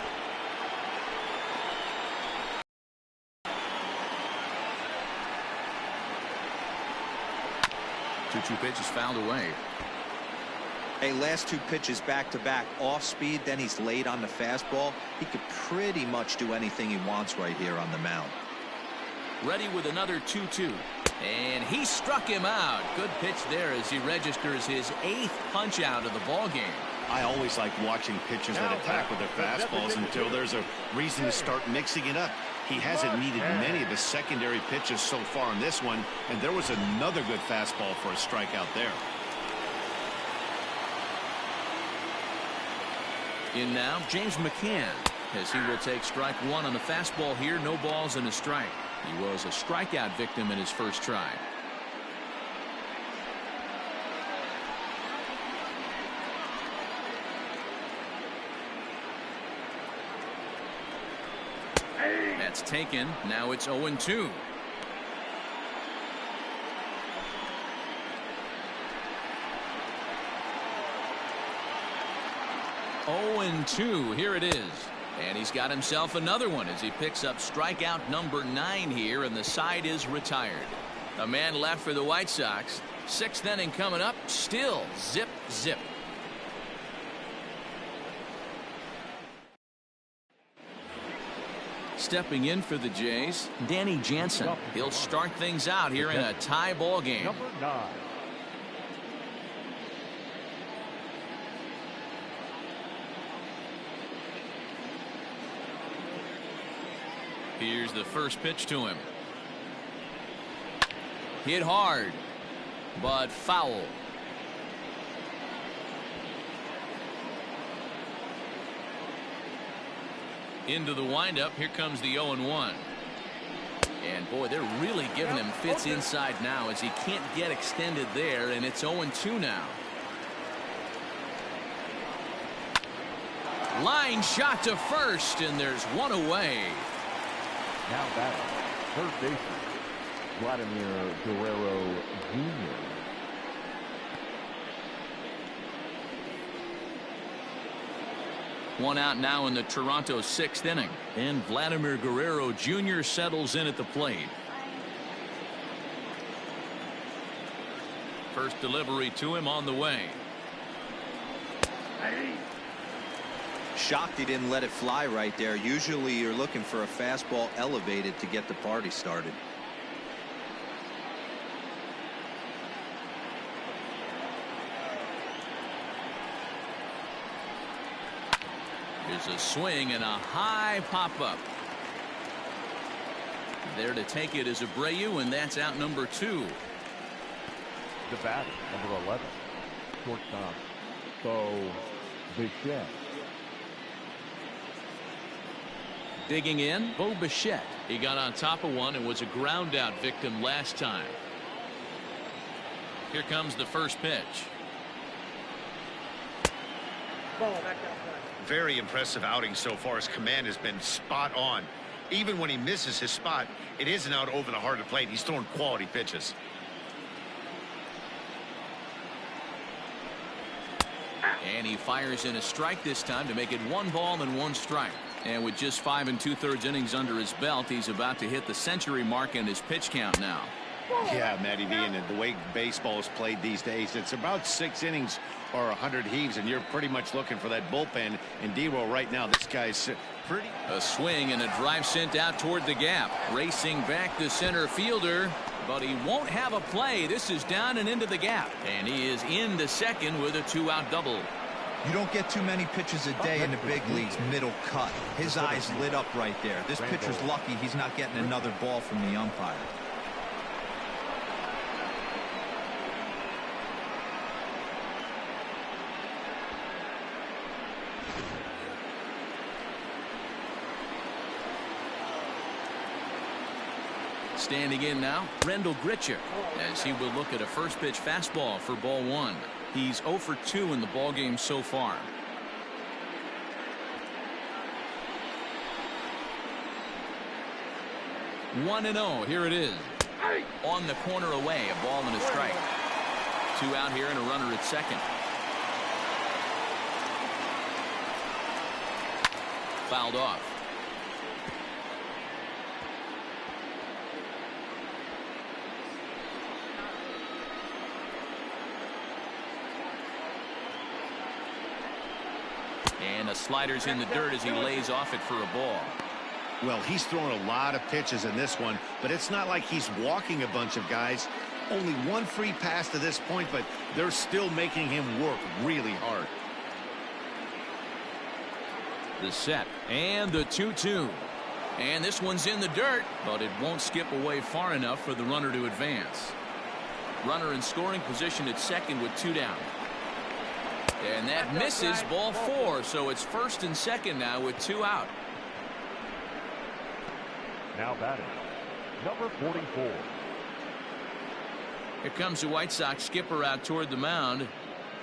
Two pitches fouled away. Hey, last 2 pitches back-to-back off speed, then he's late on the fastball. He could pretty much do anything he wants right here on the mound. Ready with another 2-2. And he struck him out. Good pitch there as he registers his 8th punch out of the ball game. I always like watching pitchers that attack with their fastballs until there's a reason to start mixing it up. He hasn't needed many of the secondary pitches so far in this one, and there was another good fastball for a strikeout there. In now, James McCann, as he will take strike 1 on the fastball here. No balls and a strike. He was a strikeout victim in his first try. That's taken. Now it's 0-2. Here it is. And he's got himself another one as he picks up strikeout number 9 here, and the side is retired. A man left for the White Sox. 6th inning coming up. Still zip, zip. Stepping in for the Jays, Danny Jansen. He'll start things out here in a tie ball game. Number 9. Here's the first pitch to him. Hit hard, but foul. Into the windup. Here comes the 0-1. And boy, they're really giving him fits inside now as he can't get extended there, and it's 0-2 now. Line shot to first, and there's one away. Now batting, third baseman, Vladimir Guerrero Jr. One out now in the Toronto 6th inning. And Vladimir Guerrero Jr. settles in at the plate. First delivery to him on the way. Shocked he didn't let it fly right there. Usually you're looking for a fastball elevated to get the party started. There's a swing and a high pop-up. There to take it is Abreu, and that's out number 2. The batter, number 11, shortstop, Bo Bichette. Digging in, Bo Bichette. He got on top of one and was a ground out victim last time. Here comes the first pitch. Ball back outside. Very impressive outing so far. His command has been spot on. Even when he misses his spot, it isn't out over the heart of the plate. He's throwing quality pitches. And he fires in a strike this time to make it 1 ball and 1 strike. And with just 5 2/3 innings under his belt, he's about to hit the century mark in his pitch count now. Yeah, Matty V, and the way baseball is played these days, it's about 6 innings or 100 heaves, and you're pretty much looking for that bullpen. And D-Roll right now, this guy's pretty. A swing and a drive sent out toward the gap. Racing back the center fielder, but he won't have a play. This is down and into the gap, and he is into second with a 2-out double. You don't get too many pitches a day in the big leagues middle cut. His eyes lit up right there. This pitcher's lucky he's not getting another ball from the umpire. Standing in now, Rendell Gritchick, as he will look at a first pitch fastball for ball one. He's 0 for 2 in the ballgame so far. One and 0. Here it is. On the corner away, a ball and a strike. 2 out here and a runner at second. Fouled off. And a slider's in the dirt as he lays off it for a ball. Well, he's thrown a lot of pitches in this one, but it's not like he's walking a bunch of guys. Only one free pass to this point, but they're still making him work really hard. The set and the 2-2. And this one's in the dirt, but it won't skip away far enough for the runner to advance. Runner in scoring position at second with 2 down. And that misses, ball 4, so it's first and second now with 2 out. Now batting, number 44. Here comes the White Sox skipper out toward the mound,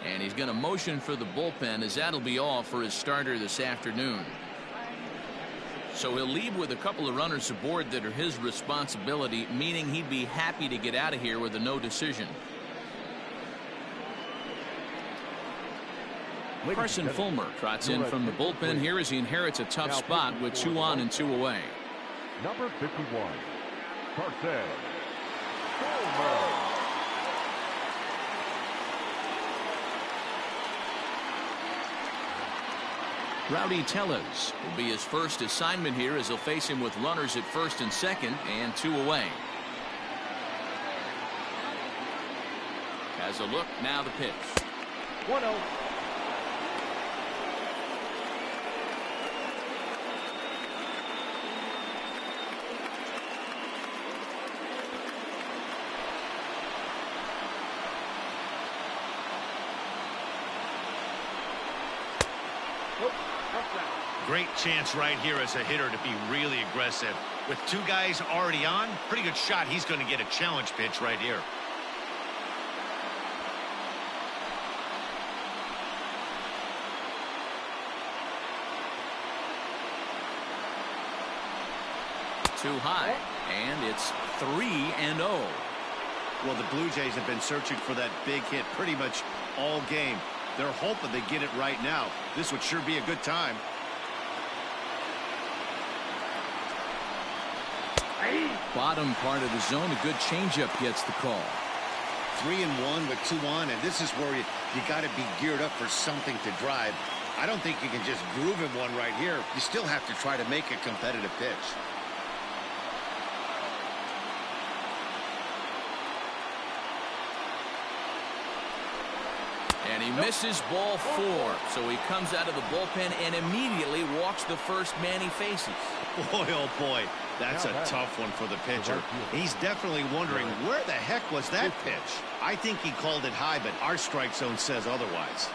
and he's going to motion for the bullpen, as that'll be all for his starter this afternoon. So he'll leave with a couple of runners aboard that are his responsibility, meaning he'd be happy to get out of here with a no decision. Carson Fulmer trots in from the bullpen here as he inherits a tough spot with 2 on and 2 away. Number 51, Carson Fulmer. Rowdy Tellez will be his first assignment here as he'll face him with runners at first and second and 2 away. Has a look, now the pitch. 1-0. Great chance right here as a hitter to be really aggressive. With 2 guys already on, pretty good shot. He's going to get a challenge pitch right here. Too high, and it's 3-0. Well, the Blue Jays have been searching for that big hit pretty much all game. They're hoping they get it right now. This would sure be a good time. Bottom part of the zone, a good changeup gets the call. 3-1 with 2 on, and this is where you got to be geared up for something to drive. I don't think you can just groove him one right here. You still have to try to make a competitive pitch. And he misses ball 4, so he comes out of the bullpen and immediately walks the first man he faces. Boy, oh boy, that's a tough one for the pitcher. He's definitely wondering, where the heck was that pitch? I think he called it high, but our strike zone says otherwise.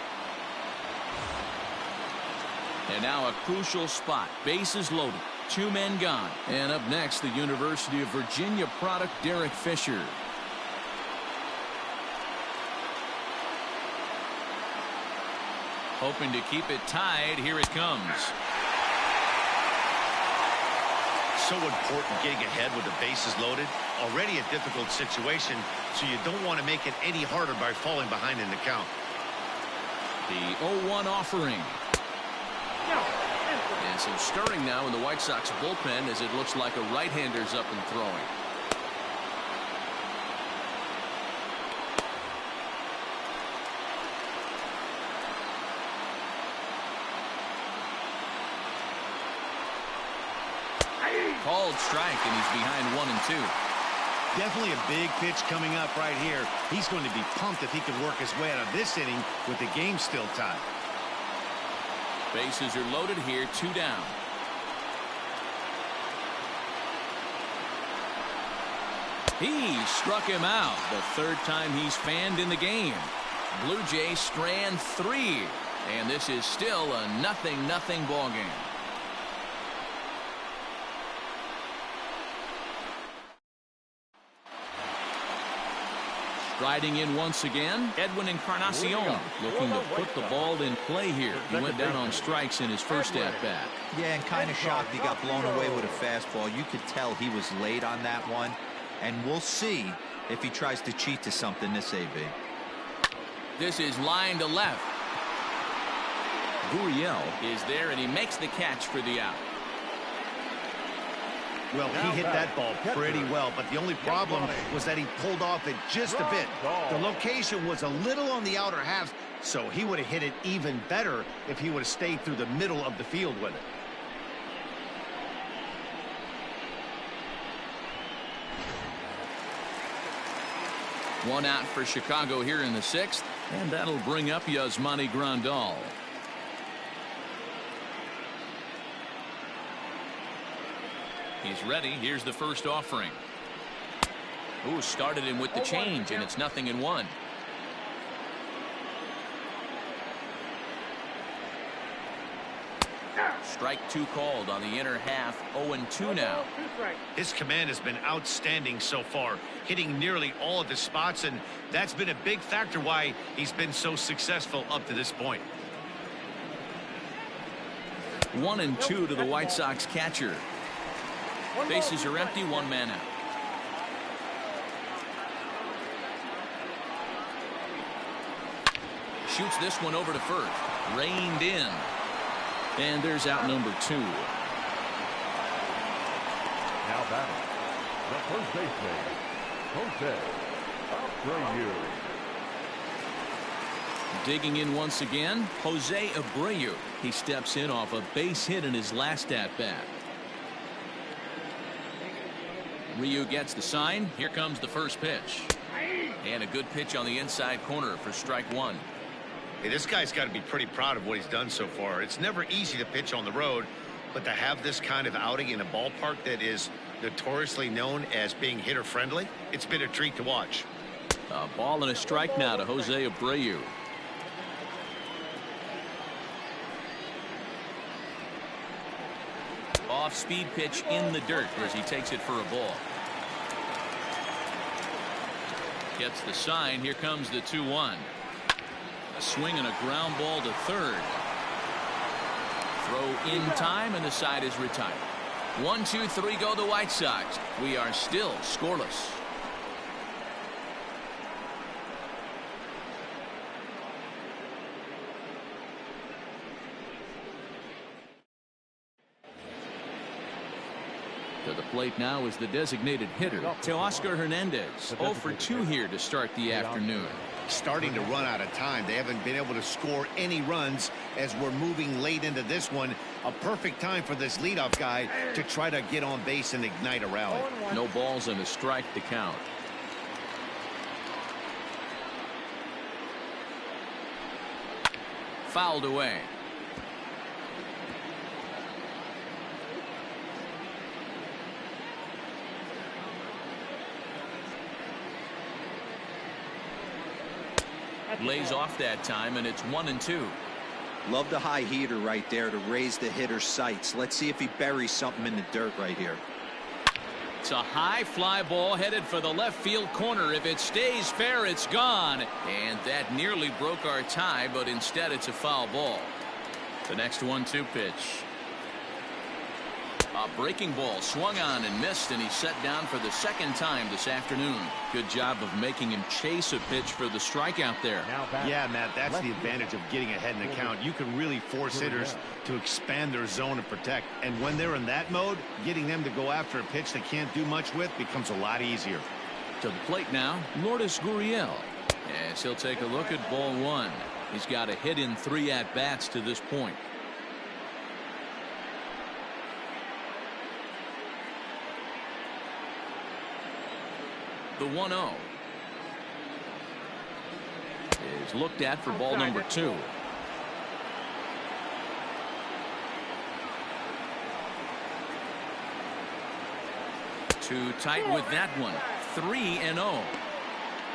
And now a crucial spot, bases loaded, 2 men gone. And up next, the University of Virginia product, Derek Fisher. Hoping to keep it tied. Here it comes. So important getting ahead with the bases loaded. Already a difficult situation, so you don't want to make it any harder by falling behind in the count. The 0-1 offering. And some stirring now in the White Sox bullpen as it looks like a right-hander's up and throwing. Called strike, and he's behind 1 and 2. Definitely a big pitch coming up right here. He's going to be pumped if he can work his way out of this inning with the game still tied. Bases are loaded here, 2 down. He struck him out, the 3rd time he's fanned in the game. Blue Jays strand 3, and this is still a 0-0 ball game. Striding in once again, Edwin Encarnacion, looking to put the ball in play here. He went down on strikes in his first at-bat. Yeah, and kind of shocked he got blown away with a fastball. You could tell he was late on that one, and we'll see if he tries to cheat to something this AB. This is line to left. Gurriel is there, and he makes the catch for the out. Well, he hit that ball pretty well, but the only problem was that he pulled off it just a bit. The location was a little on the outer half, so he would have hit it even better if he would have stayed through the middle of the field with it. One out for Chicago here in the 6th, and that'll bring up Yasmani Grandal. He's ready. Here's the first offering. Ooh, started him with the change, and it's 0-1. Strike 2 called on the inner half. 0-2 now. His command has been outstanding so far, hitting nearly all of his spots, and that's been a big factor why he's been so successful up to this point. 1-2 to the White Sox catcher. Bases are empty, 1 man out. Shoots this one over to first. Reined in. And there's out number 2. Now batting, the first baseman, Jose Abreu. Digging in once again, Jose Abreu. He steps in off a base hit in his last at-bat. Ryu gets the sign. Here comes the first pitch. And a good pitch on the inside corner for strike 1. Hey, this guy's got to be pretty proud of what he's done so far. It's never easy to pitch on the road, but to have this kind of outing in a ballpark that is notoriously known as being hitter friendly, it's been a treat to watch. A ball and a strike now to Jose Abreu. Off-speed pitch in the dirt as he takes it for a ball. Gets the sign. Here comes the 2-1. A swing and a ground ball to third. Throw in time, and the side is retired. 1-2-3 go the White Sox. We are still scoreless. To the plate now is the designated hitter, Teoscar Hernandez. 0 for 2 here to start the afternoon. Starting to run out of time. They haven't been able to score any runs as we're moving late into this one. A perfect time for this leadoff guy to try to get on base and ignite a rally. No balls and a strike to count. Fouled away. Lays off that time, and it's 1-2. Love the high heater right there to raise the hitter's sights. Let's see if he buries something in the dirt right here. It's a high fly ball headed for the left field corner. If it stays fair, it's gone. And that nearly broke our tie, but instead it's a foul ball. The next 1-2 pitch. A breaking ball swung on and missed, and he's set down for the second time this afternoon. Good job of making him chase a pitch for the strikeout there. Yeah, Matt, that's the advantage of getting ahead in the count. You can really force hitters to expand their zone and protect. And when they're in that mode, getting them to go after a pitch they can't do much with becomes a lot easier. To the plate now, Lourdes Gurriel. As he'll take a look at ball 1. He's got a hit in 3 at-bats to this point. The 1-0 is looked at for ball number 2. Too tight with that one. 3-0.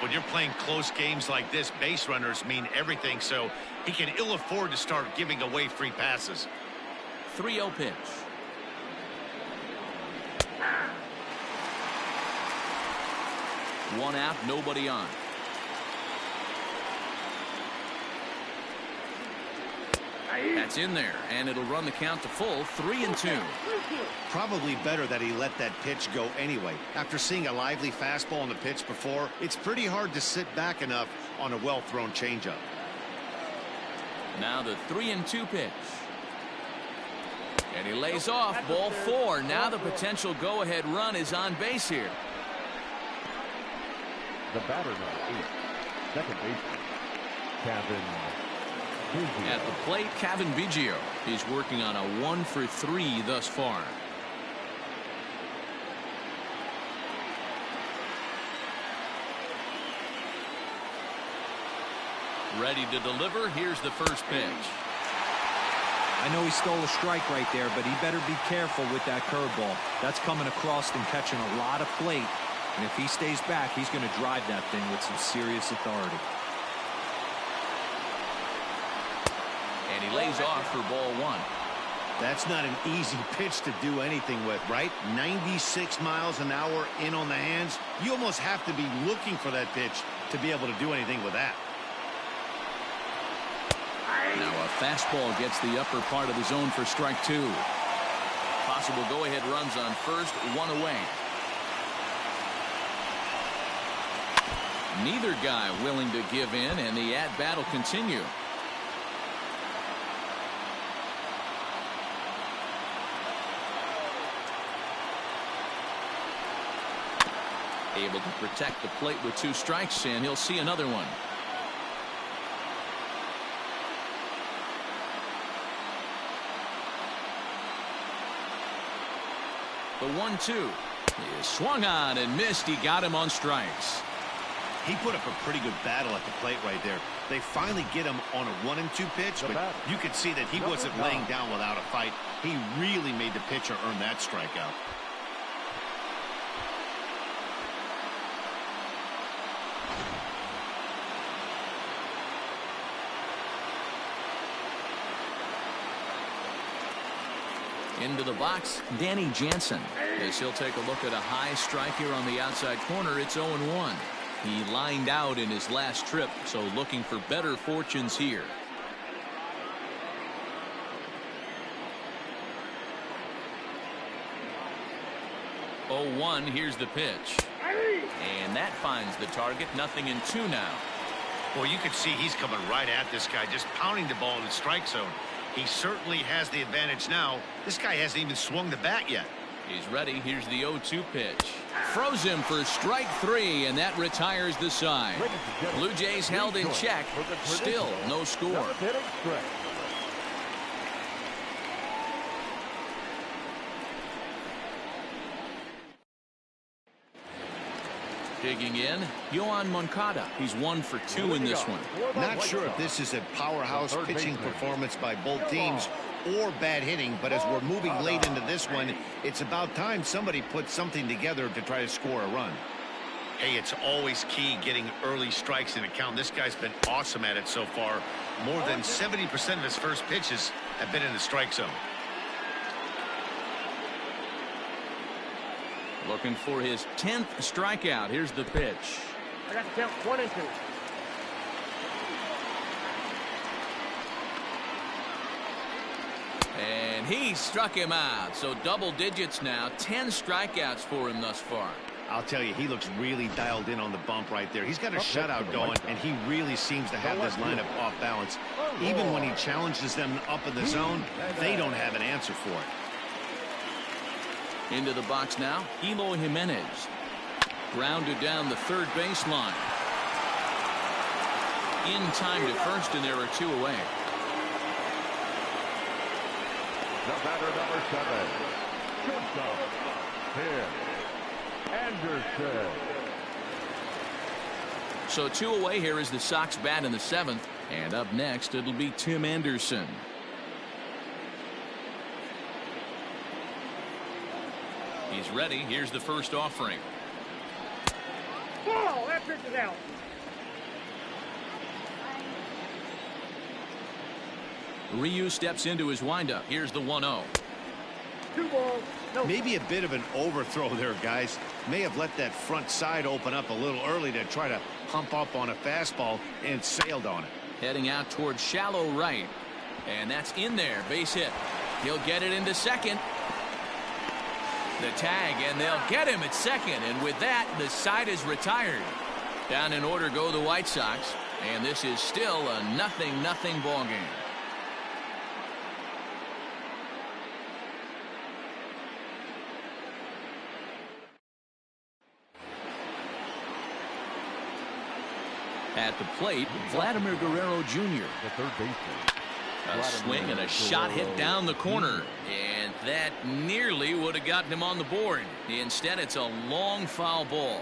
When you're playing close games like this, base runners mean everything, so he can ill afford to start giving away free passes. 3-0 pitch. One out, nobody on. That's in there, and it'll run the count to full 3-2. Probably better that he let that pitch go anyway. After seeing a lively fastball on the pitch before, it's pretty hard to sit back enough on a well-thrown changeup. Now the 3-2 pitch. And he lays off, ball 4. Now the potential go-ahead run is on base here. The batter, number 8, second baseman, Kevin. At the plate, Kevin Biggio. He's working on a 1-for-3 thus far. Ready to deliver. Here's the first pitch. I know he stole a strike right there, but he better be careful with that curveball. That's coming across and catching a lot of plate. And if he stays back, he's going to drive that thing with some serious authority. And he lays off for ball 1. That's not an easy pitch to do anything with, right? 96 miles an hour in on the hands. You almost have to be looking for that pitch to be able to do anything with that. Now a fastball gets the upper part of the zone for strike 2. Possible go-ahead runs on first, 1 away. Neither guy willing to give in, and the at-bat will continue. Able to protect the plate with 2 strikes, and he'll see another one. The 1-2 is swung on and missed. He got him on strikes. He put up a pretty good battle at the plate right there. They finally get him on a 1-2 pitch, but you could see that he wasn't laying down without a fight. He really made the pitcher earn that strikeout. Into the box, Danny Jansen. As he'll take a look at a high strike here on the outside corner, it's 0-1. He lined out in his last trip, so looking for better fortunes here. Here's the pitch. And that finds the target. 0-2 now. Well, you can see he's coming right at this guy, just pounding the ball in the strike zone. He certainly has the advantage now. This guy hasn't even swung the bat yet. He's ready. Here's the 0-2 pitch. Throws him for strike 3, and that retires the side. Blue Jays held in check. Still no score. Digging in, Yohan Moncada. He's 1 for 2 in this one. Not sure if this is a powerhouse pitching performance by both teams or bad hitting, but as we're moving late into this one, it's about time somebody put something together to try to score a run. Hey, it's always key getting early strikes in a count. This guy's been awesome at it so far. More than 70% of his first pitches have been in the strike zone. Looking for his 10th strikeout. Here's the pitch. I got the count 1-2. And he struck him out. So double digits now. 10 strikeouts for him thus far. I'll tell you, he looks really dialed in on the bump right there. He's got a shutout going, and he really seems to have this lineup off balance. Even when he challenges them up in the zone, they don't have an answer for it. Into the box now, Eloy Jimenez. Grounded down the third baseline. In time to first, and there are 2 away. The batter, number 7, shortstop, Tim Anderson. So 2 away. Here is the Sox bat in the 7th. And up next, it'll be Tim Anderson. He's ready. Here's the first offering. Ball, that pitch is out. Ryu steps into his windup. Here's the 1-0. 2 balls. No. Maybe a bit of an overthrow there, guys. May have let that front side open up a little early to try to pump up on a fastball and sailed on it. Heading out towards shallow right. And that's in there. Base hit. He'll get it into second. The tag, and they'll get him at second. And with that, the side is retired. Down in order go the White Sox. And this is still a 0-0 ball game. At the plate, Vladimir Guerrero Jr. The third baseman. A swing and a shot hit down the corner. And that nearly would have gotten him on the board. Instead, it's a long foul ball.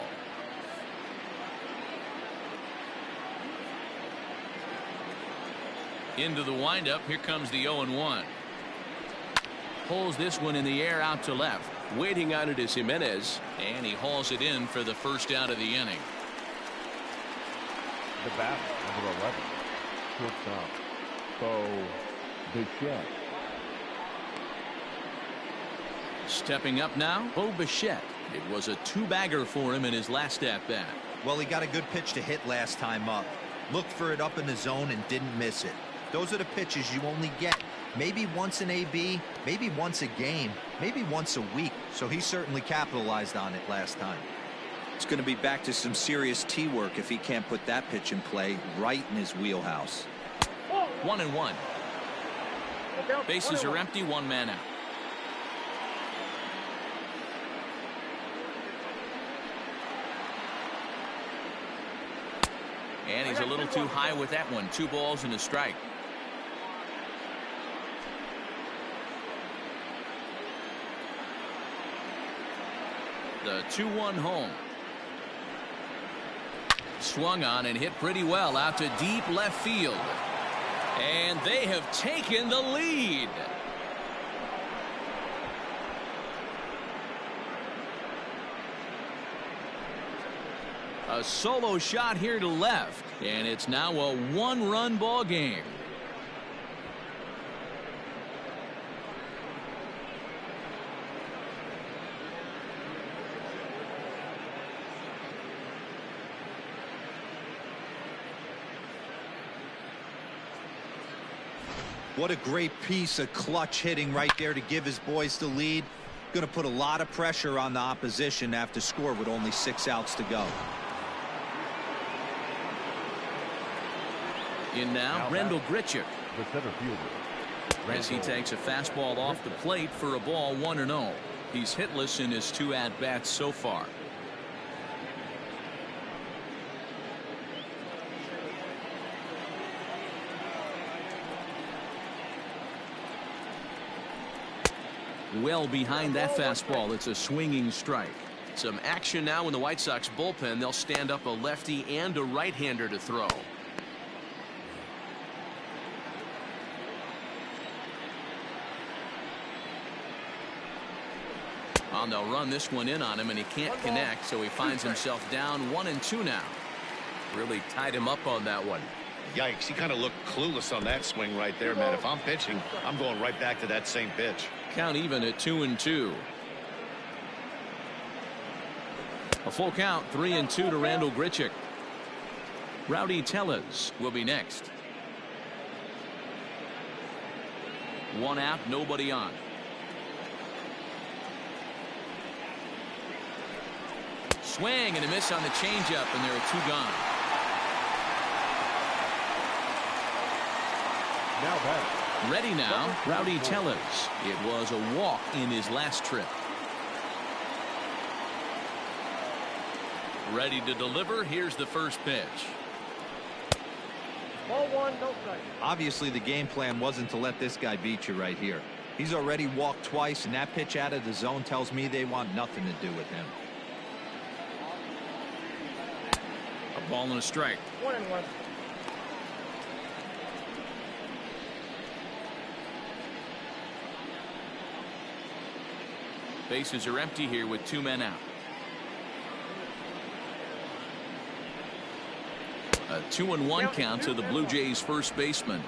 Into the windup. Here comes the 0-1. Pulls this one in the air out to left. Waiting on it is Jimenez. And he hauls it in for the first out of the inning. The batter, number 11. Shortstop, Bo Bichette. Stepping up now, Bo Bichette. It was a two-bagger for him in his last at-bat. Well, he got a good pitch to hit last time up. Looked for it up in the zone and didn't miss it. Those are the pitches you only get maybe once in AB, maybe once a game, maybe once a week. So he certainly capitalized on it last time. It's going to be back to some serious tee work if he can't put that pitch in play right in his wheelhouse. 1-1. Bases are empty, one man out. And he's a little too high with that one. 2 balls and a strike. The 2-1 home. Swung on and hit pretty well out to deep left field. And they have taken the lead. A solo shot here to left. And it's now a 1-run ball game. What a great piece of clutch hitting right there to give his boys the lead. Going to put a lot of pressure on the opposition to have to score with only 6 outs to go. In now, Rendell Grichuk. The center fielder. As he takes a fastball off the plate for a ball, 1-0. He's hitless in his 2 at-bats so far. Well behind that fastball. It's a swinging strike. Some action now in the White Sox bullpen. They'll stand up a lefty and a right-hander to throw. And they'll run this one in on him, and he can't connect, so he finds himself down 1-2 now. Really tied him up on that one. Yikes, he kind of looked clueless on that swing right there, man. If I'm pitching, I'm going right back to that same pitch. Count even at 2-2. A full count, 3-2 to Rendell Grichuk. Rowdy Tellez will be next. 1 out, nobody on. Swing and a miss on the changeup, and there are 2 gone. Now back. Ready now, Rowdy Tellez. It was a walk in his last trip. Ready to deliver. Here's the first pitch. Ball 1, no strike. Obviously, the game plan wasn't to let this guy beat you right here. He's already walked twice, and that pitch out of the zone tells me they want nothing to do with him. A ball and a strike. 1-1. Bases are empty here with 2 men out. A 2-1 count to the Blue Jays first baseman.